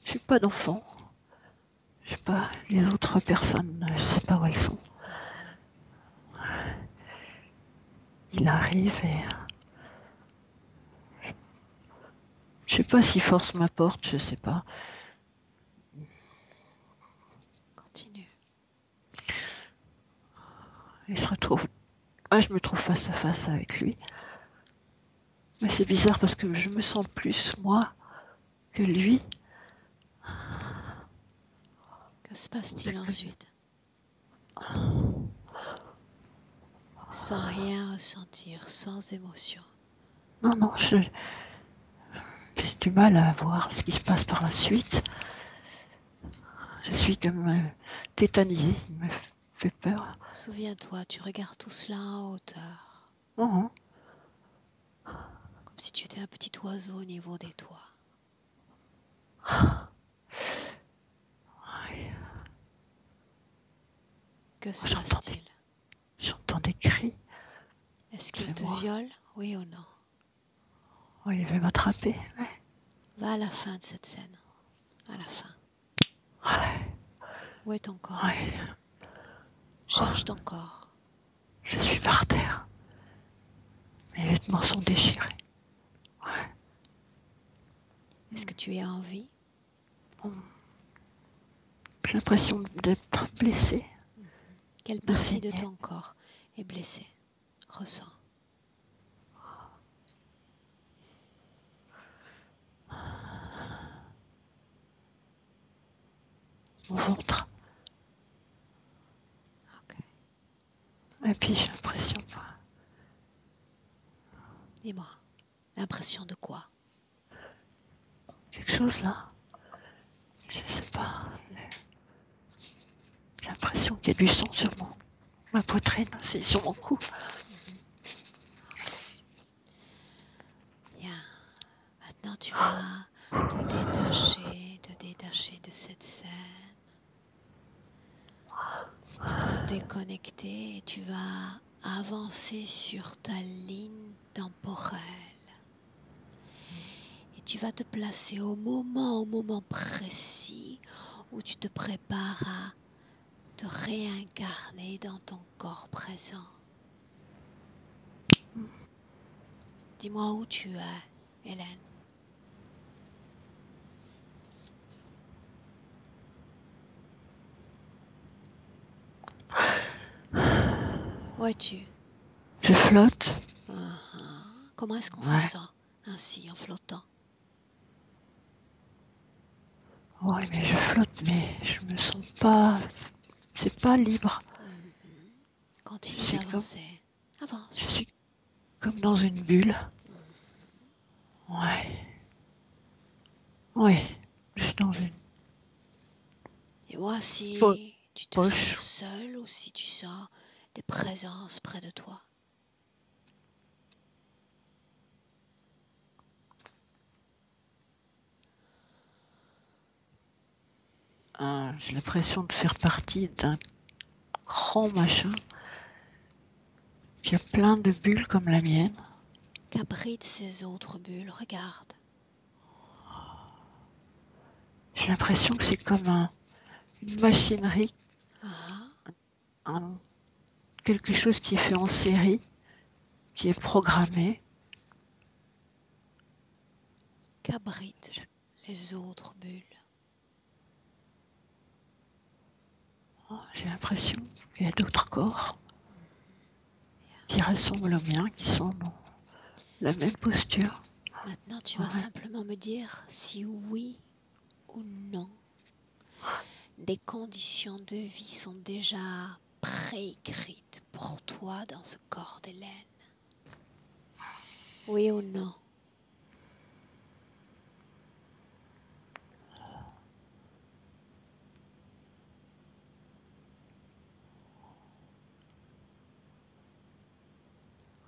Je n'ai pas d'enfant. Je sais pas, les autres personnes, je sais pas où elles sont. Il arrive et je sais pas s'il force ma porte, je sais pas. Continue. Il se retrouve. Ah, je me trouve face à face avec lui. Mais c'est bizarre parce que je me sens plus moi que lui. Que se passe-t-il ensuite? Sans rien ressentir, sans émotion. Non, j'ai du mal à voir ce qui se passe par la suite. Je suis comme tétanisée, il me fait peur. Souviens-toi, tu regardes tout cela en hauteur, Non, comme si tu étais un petit oiseau au niveau des toits. Que se passe-t-il? J'entends des cris. Est-ce qu'il te viole, oui ou non? Oh, il veut m'attraper. Ouais. Va à la fin de cette scène. À la fin. Ouais. Où est ton corps? Ouais. Cherche ton corps. Je suis par terre. Mes vêtements sont déchirés. Ouais. Est-ce que tu es en vie? J'ai l'impression d'être blessée. Quelle partie de ton corps est blessée? Ressens. Mon ventre. Ok. Et puis j'ai l'impression. Dis-moi, l'impression de quoi? Quelque chose là. Je sais pas. J'ai l'impression qu'il y a du sang sur ma poitrine, c'est sur mon cou. Bien. Maintenant, tu vas te détacher de cette scène. Tu vas te déconnecter et tu vas avancer sur ta ligne temporelle. Et tu vas te placer au moment précis où tu te prépares à te réincarner dans ton corps présent. Dis-moi où tu es, Hélène. Où es-tu? Je flotte. Comment est-ce qu'on se sent ainsi en flottant? Oui, mais je flotte, mais je me sens pas. C'est pas libre. Continue d'avancer. Avance. Je suis comme dans une bulle. Ouais. Oui, je suis dans une Et vois si tu te poche. sens seul ou si tu sens des présences près de toi. J'ai l'impression de faire partie d'un grand machin qui a plein de bulles comme la mienne. Qu'abritent ces autres bulles? Regarde. J'ai l'impression que c'est comme une machinerie, Ah, quelque chose qui est fait en série, qui est programmé. qu'abritent les autres bulles. J'ai l'impression qu'il y a d'autres corps qui ressemblent aux miens, qui sont dans la même posture. Maintenant, tu vas Ouais. simplement me dire si oui ou non des conditions de vie sont déjà préécrites pour toi dans ce corps d'Hélène. Oui ou non?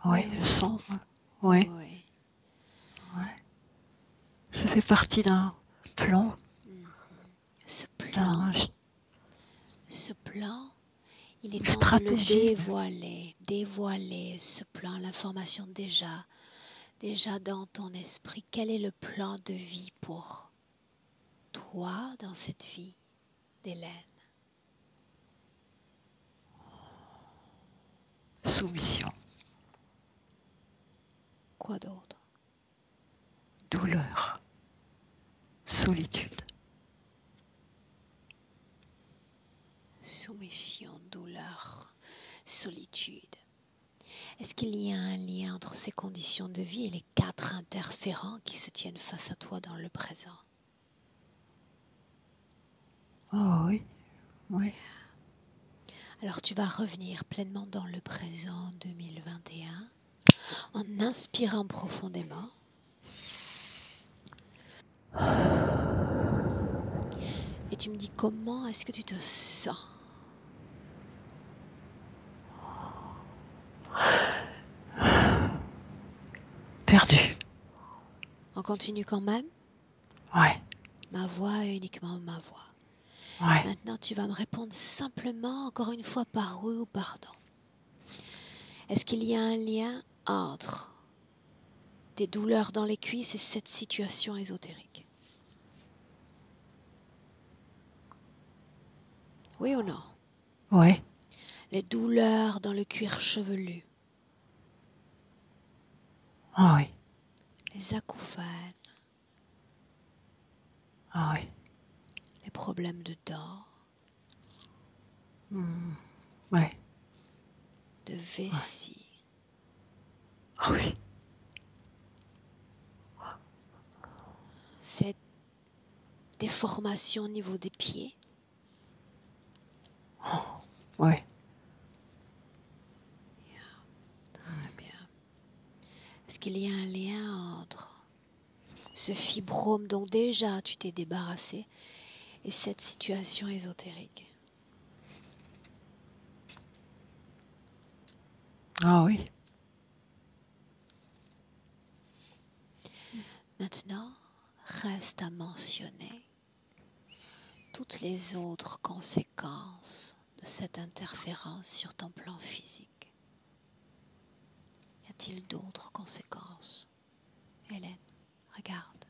Oui, Oui ou je non? sens. Oui, Oui. ouais. Ça fait partie d'un plan, Ce plan, d'un ce plan, il est une temps de le stratégie. dévoiler ce plan, l'information déjà dans ton esprit. Quel est le plan de vie pour toi dans cette vie d'Hélène? Soumission, Quoi d'autre? douleur, solitude. Soumission, douleur, solitude. Est-ce qu'il y a un lien entre ces conditions de vie et les 4 interférents qui se tiennent face à toi dans le présent? Oh oui, oui. Alors tu vas revenir pleinement dans le présent 2021 en inspirant profondément. Et tu me dis comment est-ce que tu te sens? Perdu. On continue quand même? Ouais, Ma voix est uniquement ma voix. ouais. Maintenant, tu vas me répondre simplement, encore une fois, par oui ou par non. Est-ce qu'il y a un lien entre tes douleurs dans les cuisses et cette situation ésotérique? Oui ou non? Ouais. Les douleurs dans le cuir chevelu, Ah oui, les acouphènes, ah oui. les problèmes de dents, Ouais, de vessie, ah oui. cette déformation au niveau des pieds, Ouais. très bien. Est-ce qu'il y a un lien entre ce fibrome dont déjà tu t'es débarrassé et cette situation ésotérique? Ah oui. Maintenant, reste à mentionner toutes les autres conséquences de cette interférence sur ton plan physique. Y a-t-il d'autres conséquences? Hélène, regarde.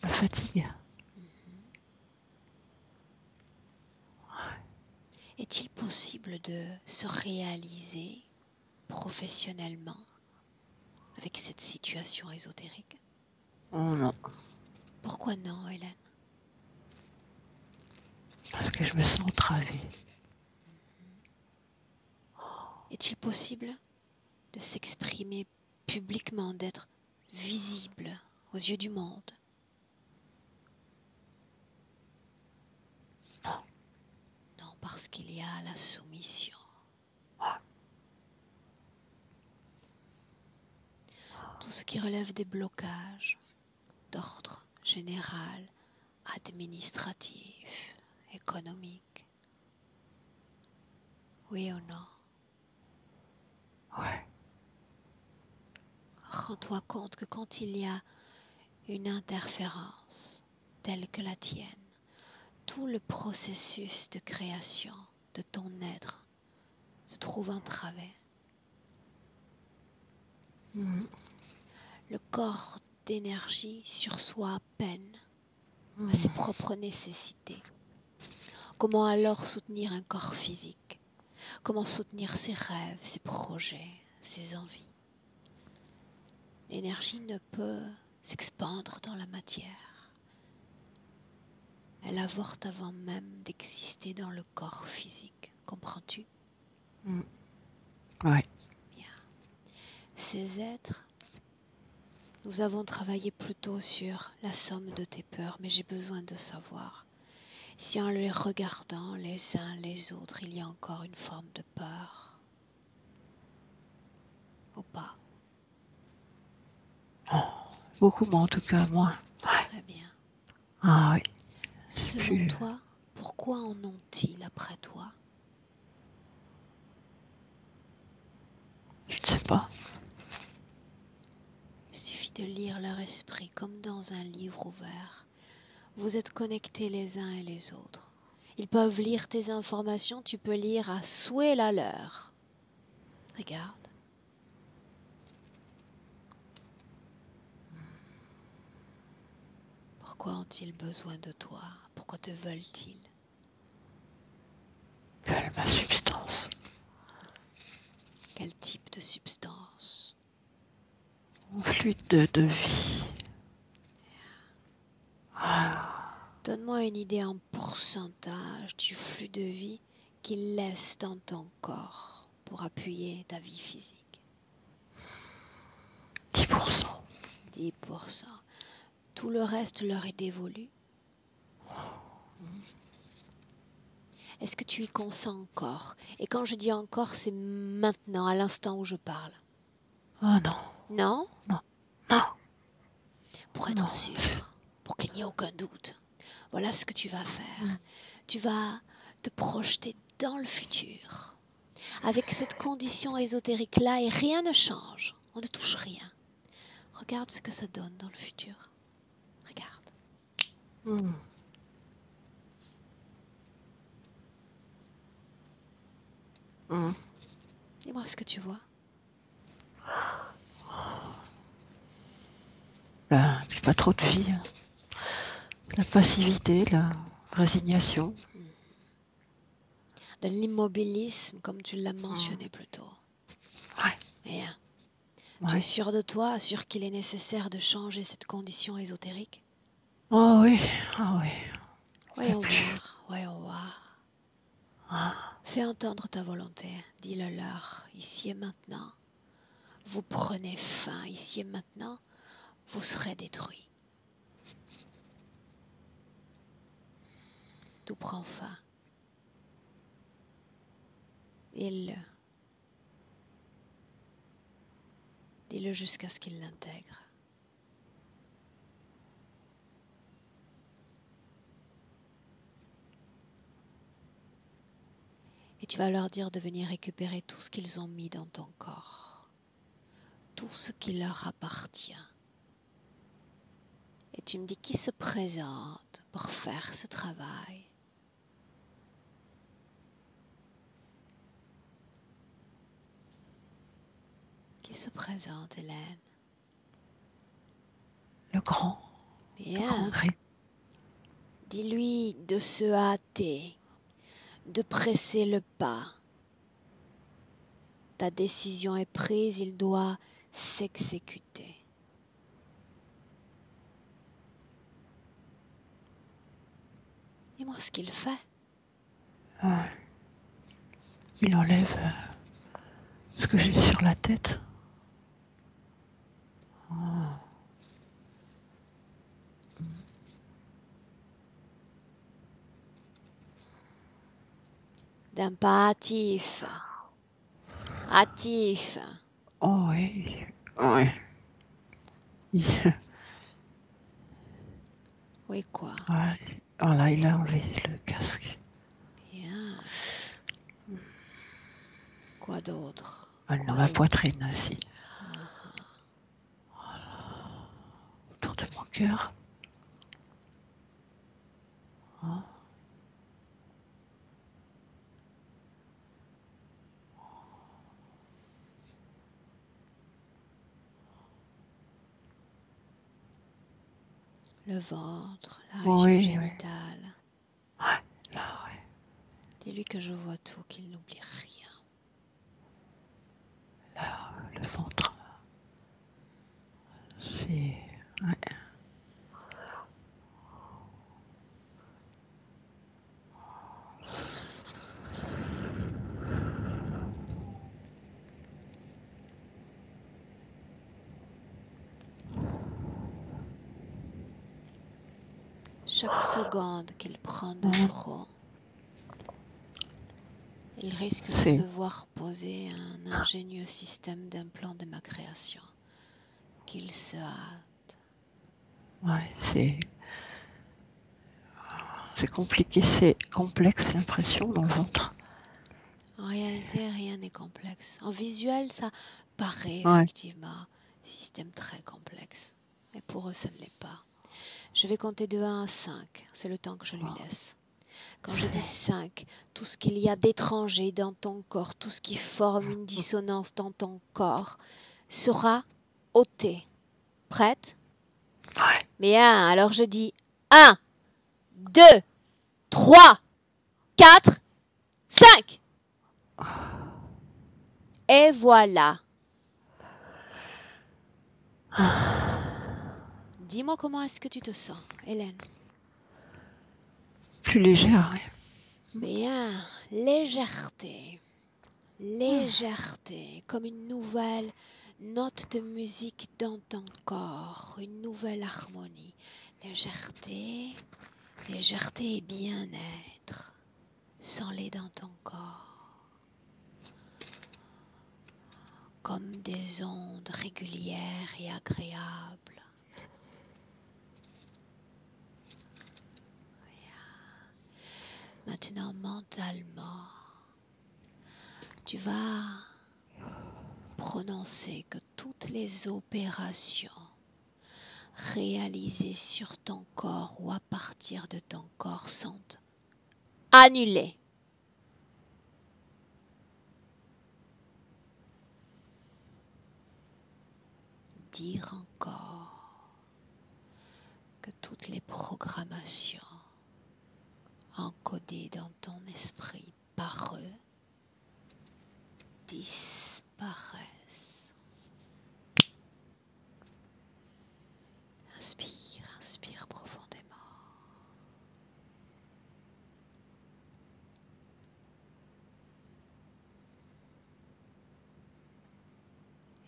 La fatigue. Est-il possible de se réaliser professionnellement avec cette situation ésotérique? Oh non, Pourquoi non, Hélène? parce que je me sens entravée. Est-il possible de s'exprimer publiquement, d'être visible aux yeux du monde? Non, parce qu'il y a la soumission. Tout ce qui relève des blocages d'ordre général, administratif, économique. Oui ou non? Ouais. Rends-toi compte que quand il y a une interférence telle que la tienne, tout le processus de création de ton être se trouve entravé. Le corps d'énergie sursoit à peine à ses propres nécessités. Comment alors soutenir un corps physique? Comment soutenir ses rêves, ses projets, ses envies? L'énergie ne peut s'expandre dans la matière. Elle avorte avant même d'exister dans le corps physique. Comprends-tu? Oui. Bien. Ces êtres, nous avons travaillé plutôt sur la somme de tes peurs, mais j'ai besoin de savoir si en les regardant les uns les autres, il y a encore une forme de peur ou pas. Beaucoup, mais en tout cas, moins. Très bien. Ah oui. Selon toi, pourquoi en ont-ils après toi? Je ne sais pas. Il suffit de lire leur esprit comme dans un livre ouvert. Vous êtes connectés les uns et les autres. Ils peuvent lire tes informations, tu peux lire à souhait la leur. Regarde. Pourquoi ont-ils besoin de toi? Pourquoi te veulent-ils? Ils veulent ma substance. Quel type de substance? Mon fluide de vie. Donne-moi une idée en pourcentage du flux de vie qu'ils laissent dans ton corps pour appuyer ta vie physique. 10%. 10%. Tout le reste leur est dévolu. Est-ce que tu y consens encore? Et quand je dis encore, c'est maintenant, à l'instant où je parle. Oh non. Non? Non. Pour être sûr, pour qu'il n'y ait aucun doute, voilà ce que tu vas faire. Tu vas te projeter dans le futur, avec cette condition ésotérique-là, et rien ne change. On ne touche rien. Regarde ce que ça donne dans le futur. Regarde. Dis-moi ce que tu vois. Puis pas trop de vie. La passivité, la résignation. De l'immobilisme, comme tu l'as mentionné plus tôt. Ouais. Bien. Tu es sûr de toi, sûr qu'il est nécessaire de changer cette condition ésotérique? Oh oui. Voyons voir. Fais entendre ta volonté, dis-le leur, ici et maintenant. Vous prenez fin, ici et maintenant, vous serez détruits. Tout prend fin. Dis-le. Dis-le jusqu'à ce qu'il l'intègre. Et tu vas leur dire de venir récupérer tout ce qu'ils ont mis dans ton corps. Tout ce qui leur appartient. Et tu me dis qui se présente pour faire ce travail. Qui se présente, Hélène? Le grand. Bien. Le grand gré. Dis-lui de se hâter, de presser le pas. Ta décision est prise, il doit s'exécuter. Dis-moi ce qu'il fait. Il enlève ce que j'ai sur la tête. D'un pas hâtif. Hâtif. Oh oui. Oui, quoi? Alors là, il a enlevé le casque. Bien. Quoi d'autre? Dans la poitrine, ainsi. Autour de mon cœur. le ventre, la région Oui, oui. génitale. Ouais, là, ouais. Dis-lui que je vois tout, qu'il n'oublie rien. Là, le ventre. C'est... Ouais. Chaque seconde qu'il prend de trop, il risque de se voir poser un ingénieux système d'implants de ma création. Qu'il se hâte. Ouais, c'est compliqué, c'est complexe, j'ai l'impression, dans le ventre. En réalité, rien n'est complexe. En visuel, ça paraît Ouais. effectivement système très complexe. Mais pour eux, ça ne l'est pas. Je vais compter de 1 à 5. C'est le temps que je lui laisse. Quand je dis 5, tout ce qu'il y a d'étranger dans ton corps, tout ce qui forme une dissonance dans ton corps, sera ôté. Prête? Ouais. Bien, alors je dis 1, 2, 3, 4, 5. Et voilà. Dis-moi comment est-ce que tu te sens, Hélène? Plus légère, ouais. Bien, légèreté. Légèreté, comme une nouvelle note de musique dans ton corps, une nouvelle harmonie. Légèreté, légèreté et bien-être. Sens-les dans ton corps. Comme des ondes régulières et agréables. Maintenant, mentalement, tu vas prononcer que toutes les opérations réalisées sur ton corps ou à partir de ton corps sont annulées. Dire encore que toutes les programmations encodées dans ton esprit par eux disparaissent. Inspire, inspire profondément.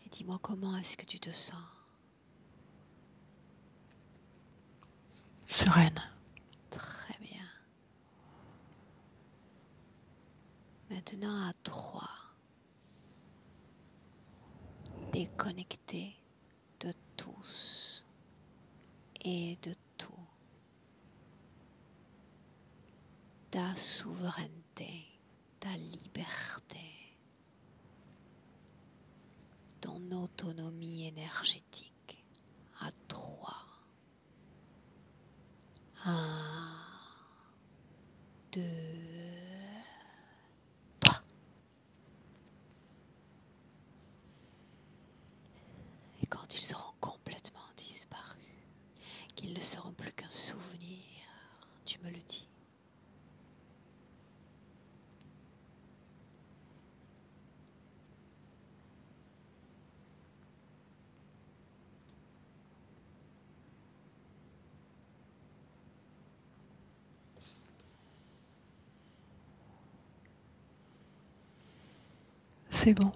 Et dis-moi comment est-ce que tu te sens? Sereine. Très bien. Maintenant à 3. Déconnecté de tous et de tout. Ta souveraineté, ta liberté, ton autonomie énergétique à 3. 1, 2, 3. Et quand ils seront complètement disparus, qu'ils ne seront plus qu'un souvenir, tu me le dis. C'est bon.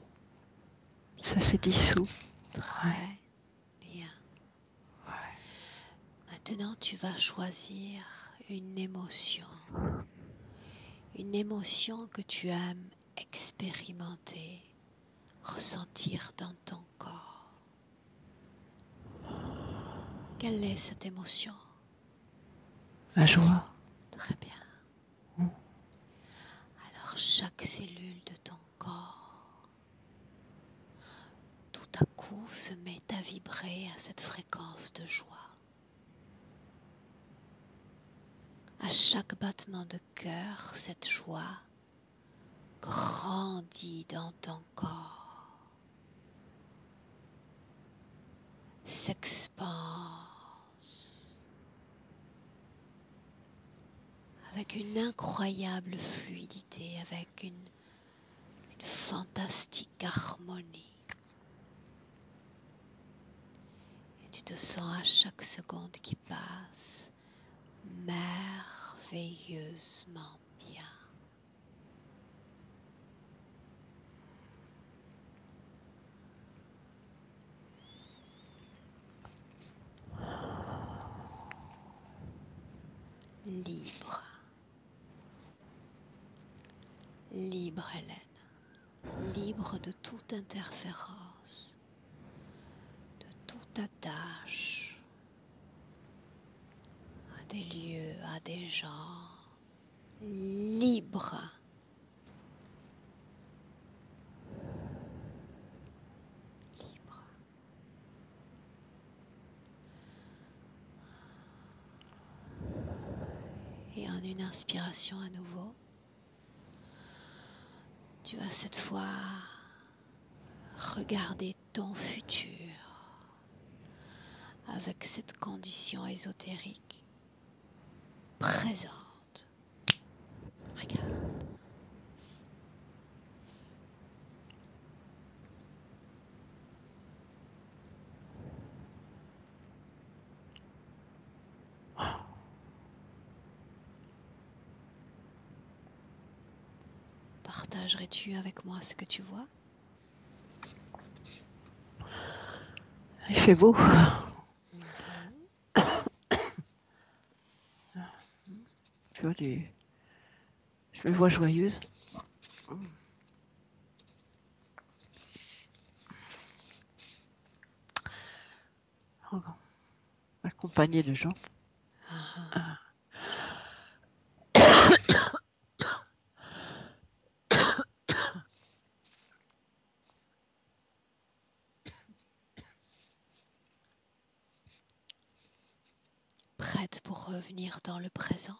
Ça s'est dissous. Très bien. Maintenant, tu vas choisir une émotion. Une émotion que tu aimes expérimenter, ressentir dans ton corps. Quelle est cette émotion? La joie. Très bien. Alors chaque cellule de ton corps, tout à coup, se met à vibrer à cette fréquence de joie. À chaque battement de cœur, cette joie grandit dans ton corps, s'expanse avec une incroyable fluidité, avec une fantastique harmonie. Et tu te sens à chaque seconde qui passe merveilleusement bien. Libre. Libre, Hélène. Libre de toute interférence, de toute attache à des lieux, à des gens. Libre. Libre. Et en une inspiration à nouveau, tu vas cette fois regarder ton futur avec cette condition ésotérique présente. Regarde. Partagerais-tu avec moi ce que tu vois? Il fait beau. Je me vois joyeuse. Accompagnée de gens. Prête pour revenir dans le présent?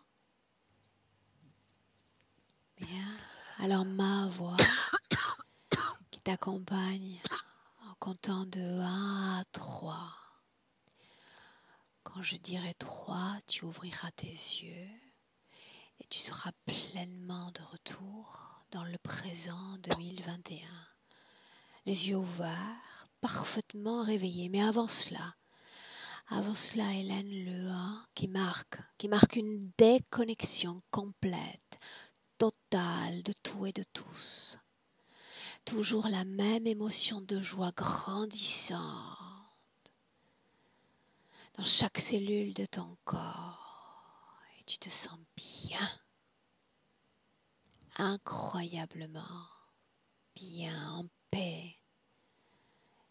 Bien. Alors ma voix qui t'accompagne en comptant de 1 à 3. Quand je dirai 3, tu ouvriras tes yeux et tu seras pleinement de retour dans le présent 2021. Les yeux ouverts, parfaitement réveillés. Mais avant cela, Hélène, le 1 qui marque une déconnexion complète, totale de tout et de tous. Toujours la même émotion de joie grandissante dans chaque cellule de ton corps. Et tu te sens bien, incroyablement bien, en paix,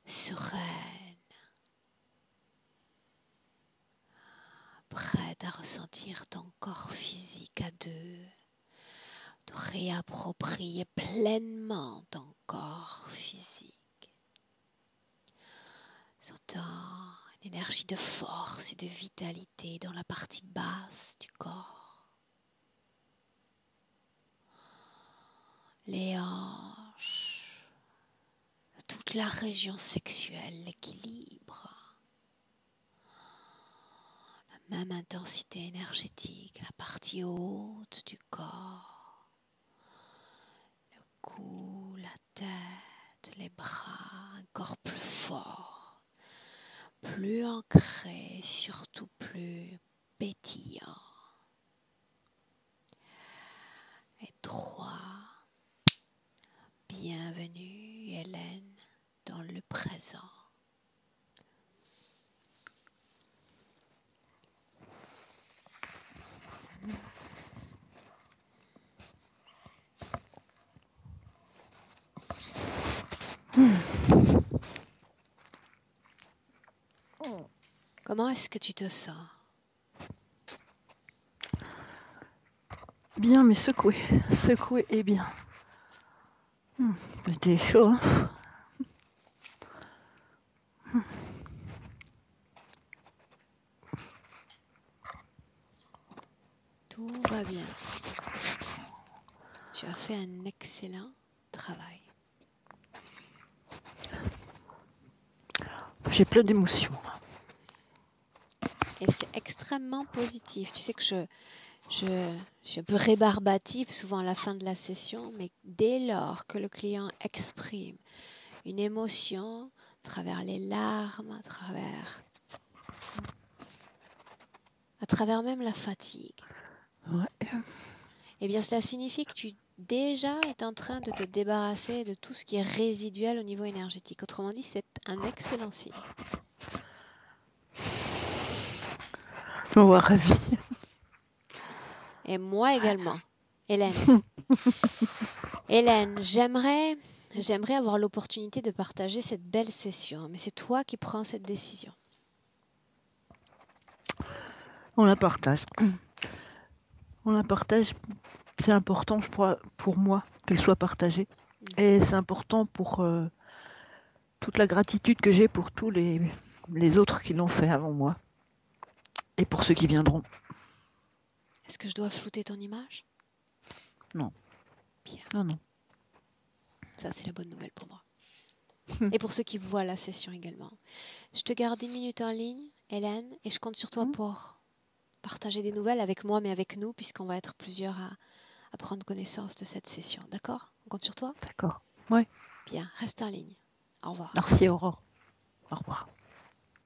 sereine, prête à ressentir ton corps physique à deux, de réapproprier pleinement ton corps physique. Sentant une énergie de force et de vitalité dans la partie basse du corps. Les hanches, toute la région sexuelle, l'équilibre. La même intensité énergétique, la partie haute du corps. Le cou, la tête, les bras, un corps plus fort, plus ancré, surtout plus pétillant. Et 3. Bienvenue, Hélène, dans le présent. Comment est-ce que tu te sens? Bien, mais secouée et bien. C'était chaud, hein. Tout va bien. Tu as fait un excellent travail. J'ai plein d'émotions. Et c'est extrêmement positif. Tu sais que Je suis un peu rébarbative souvent à la fin de la session, mais dès lors que le client exprime une émotion, à travers les larmes, à travers même la fatigue, Ouais. eh bien cela signifie que tu déjà es en train de te débarrasser de tout ce qui est résiduel au niveau énergétique. Autrement dit, c'est un excellent signe. Je m'en vois ravie. Et moi également. Hélène. Hélène, j'aimerais avoir l'opportunité de partager cette belle session, mais c'est toi qui prends cette décision. On la partage. On la partage. C'est important pour moi qu'elle soit partagée. Et c'est important pour toute la gratitude que j'ai pour tous les autres qui l'ont fait avant moi. Et pour ceux qui viendront. Est-ce que je dois flouter ton image? Non. Bien. Non. Ça, c'est la bonne nouvelle pour moi. Et pour ceux qui voient la session également. Je te garde 1 minute en ligne, Hélène, et je compte sur toi pour partager des nouvelles avec moi, mais avec nous, puisqu'on va être plusieurs à prendre connaissance de cette session. D'accord? On compte sur toi? D'accord. Ouais. Bien, reste en ligne. Au revoir. Merci, Aurore. Au revoir.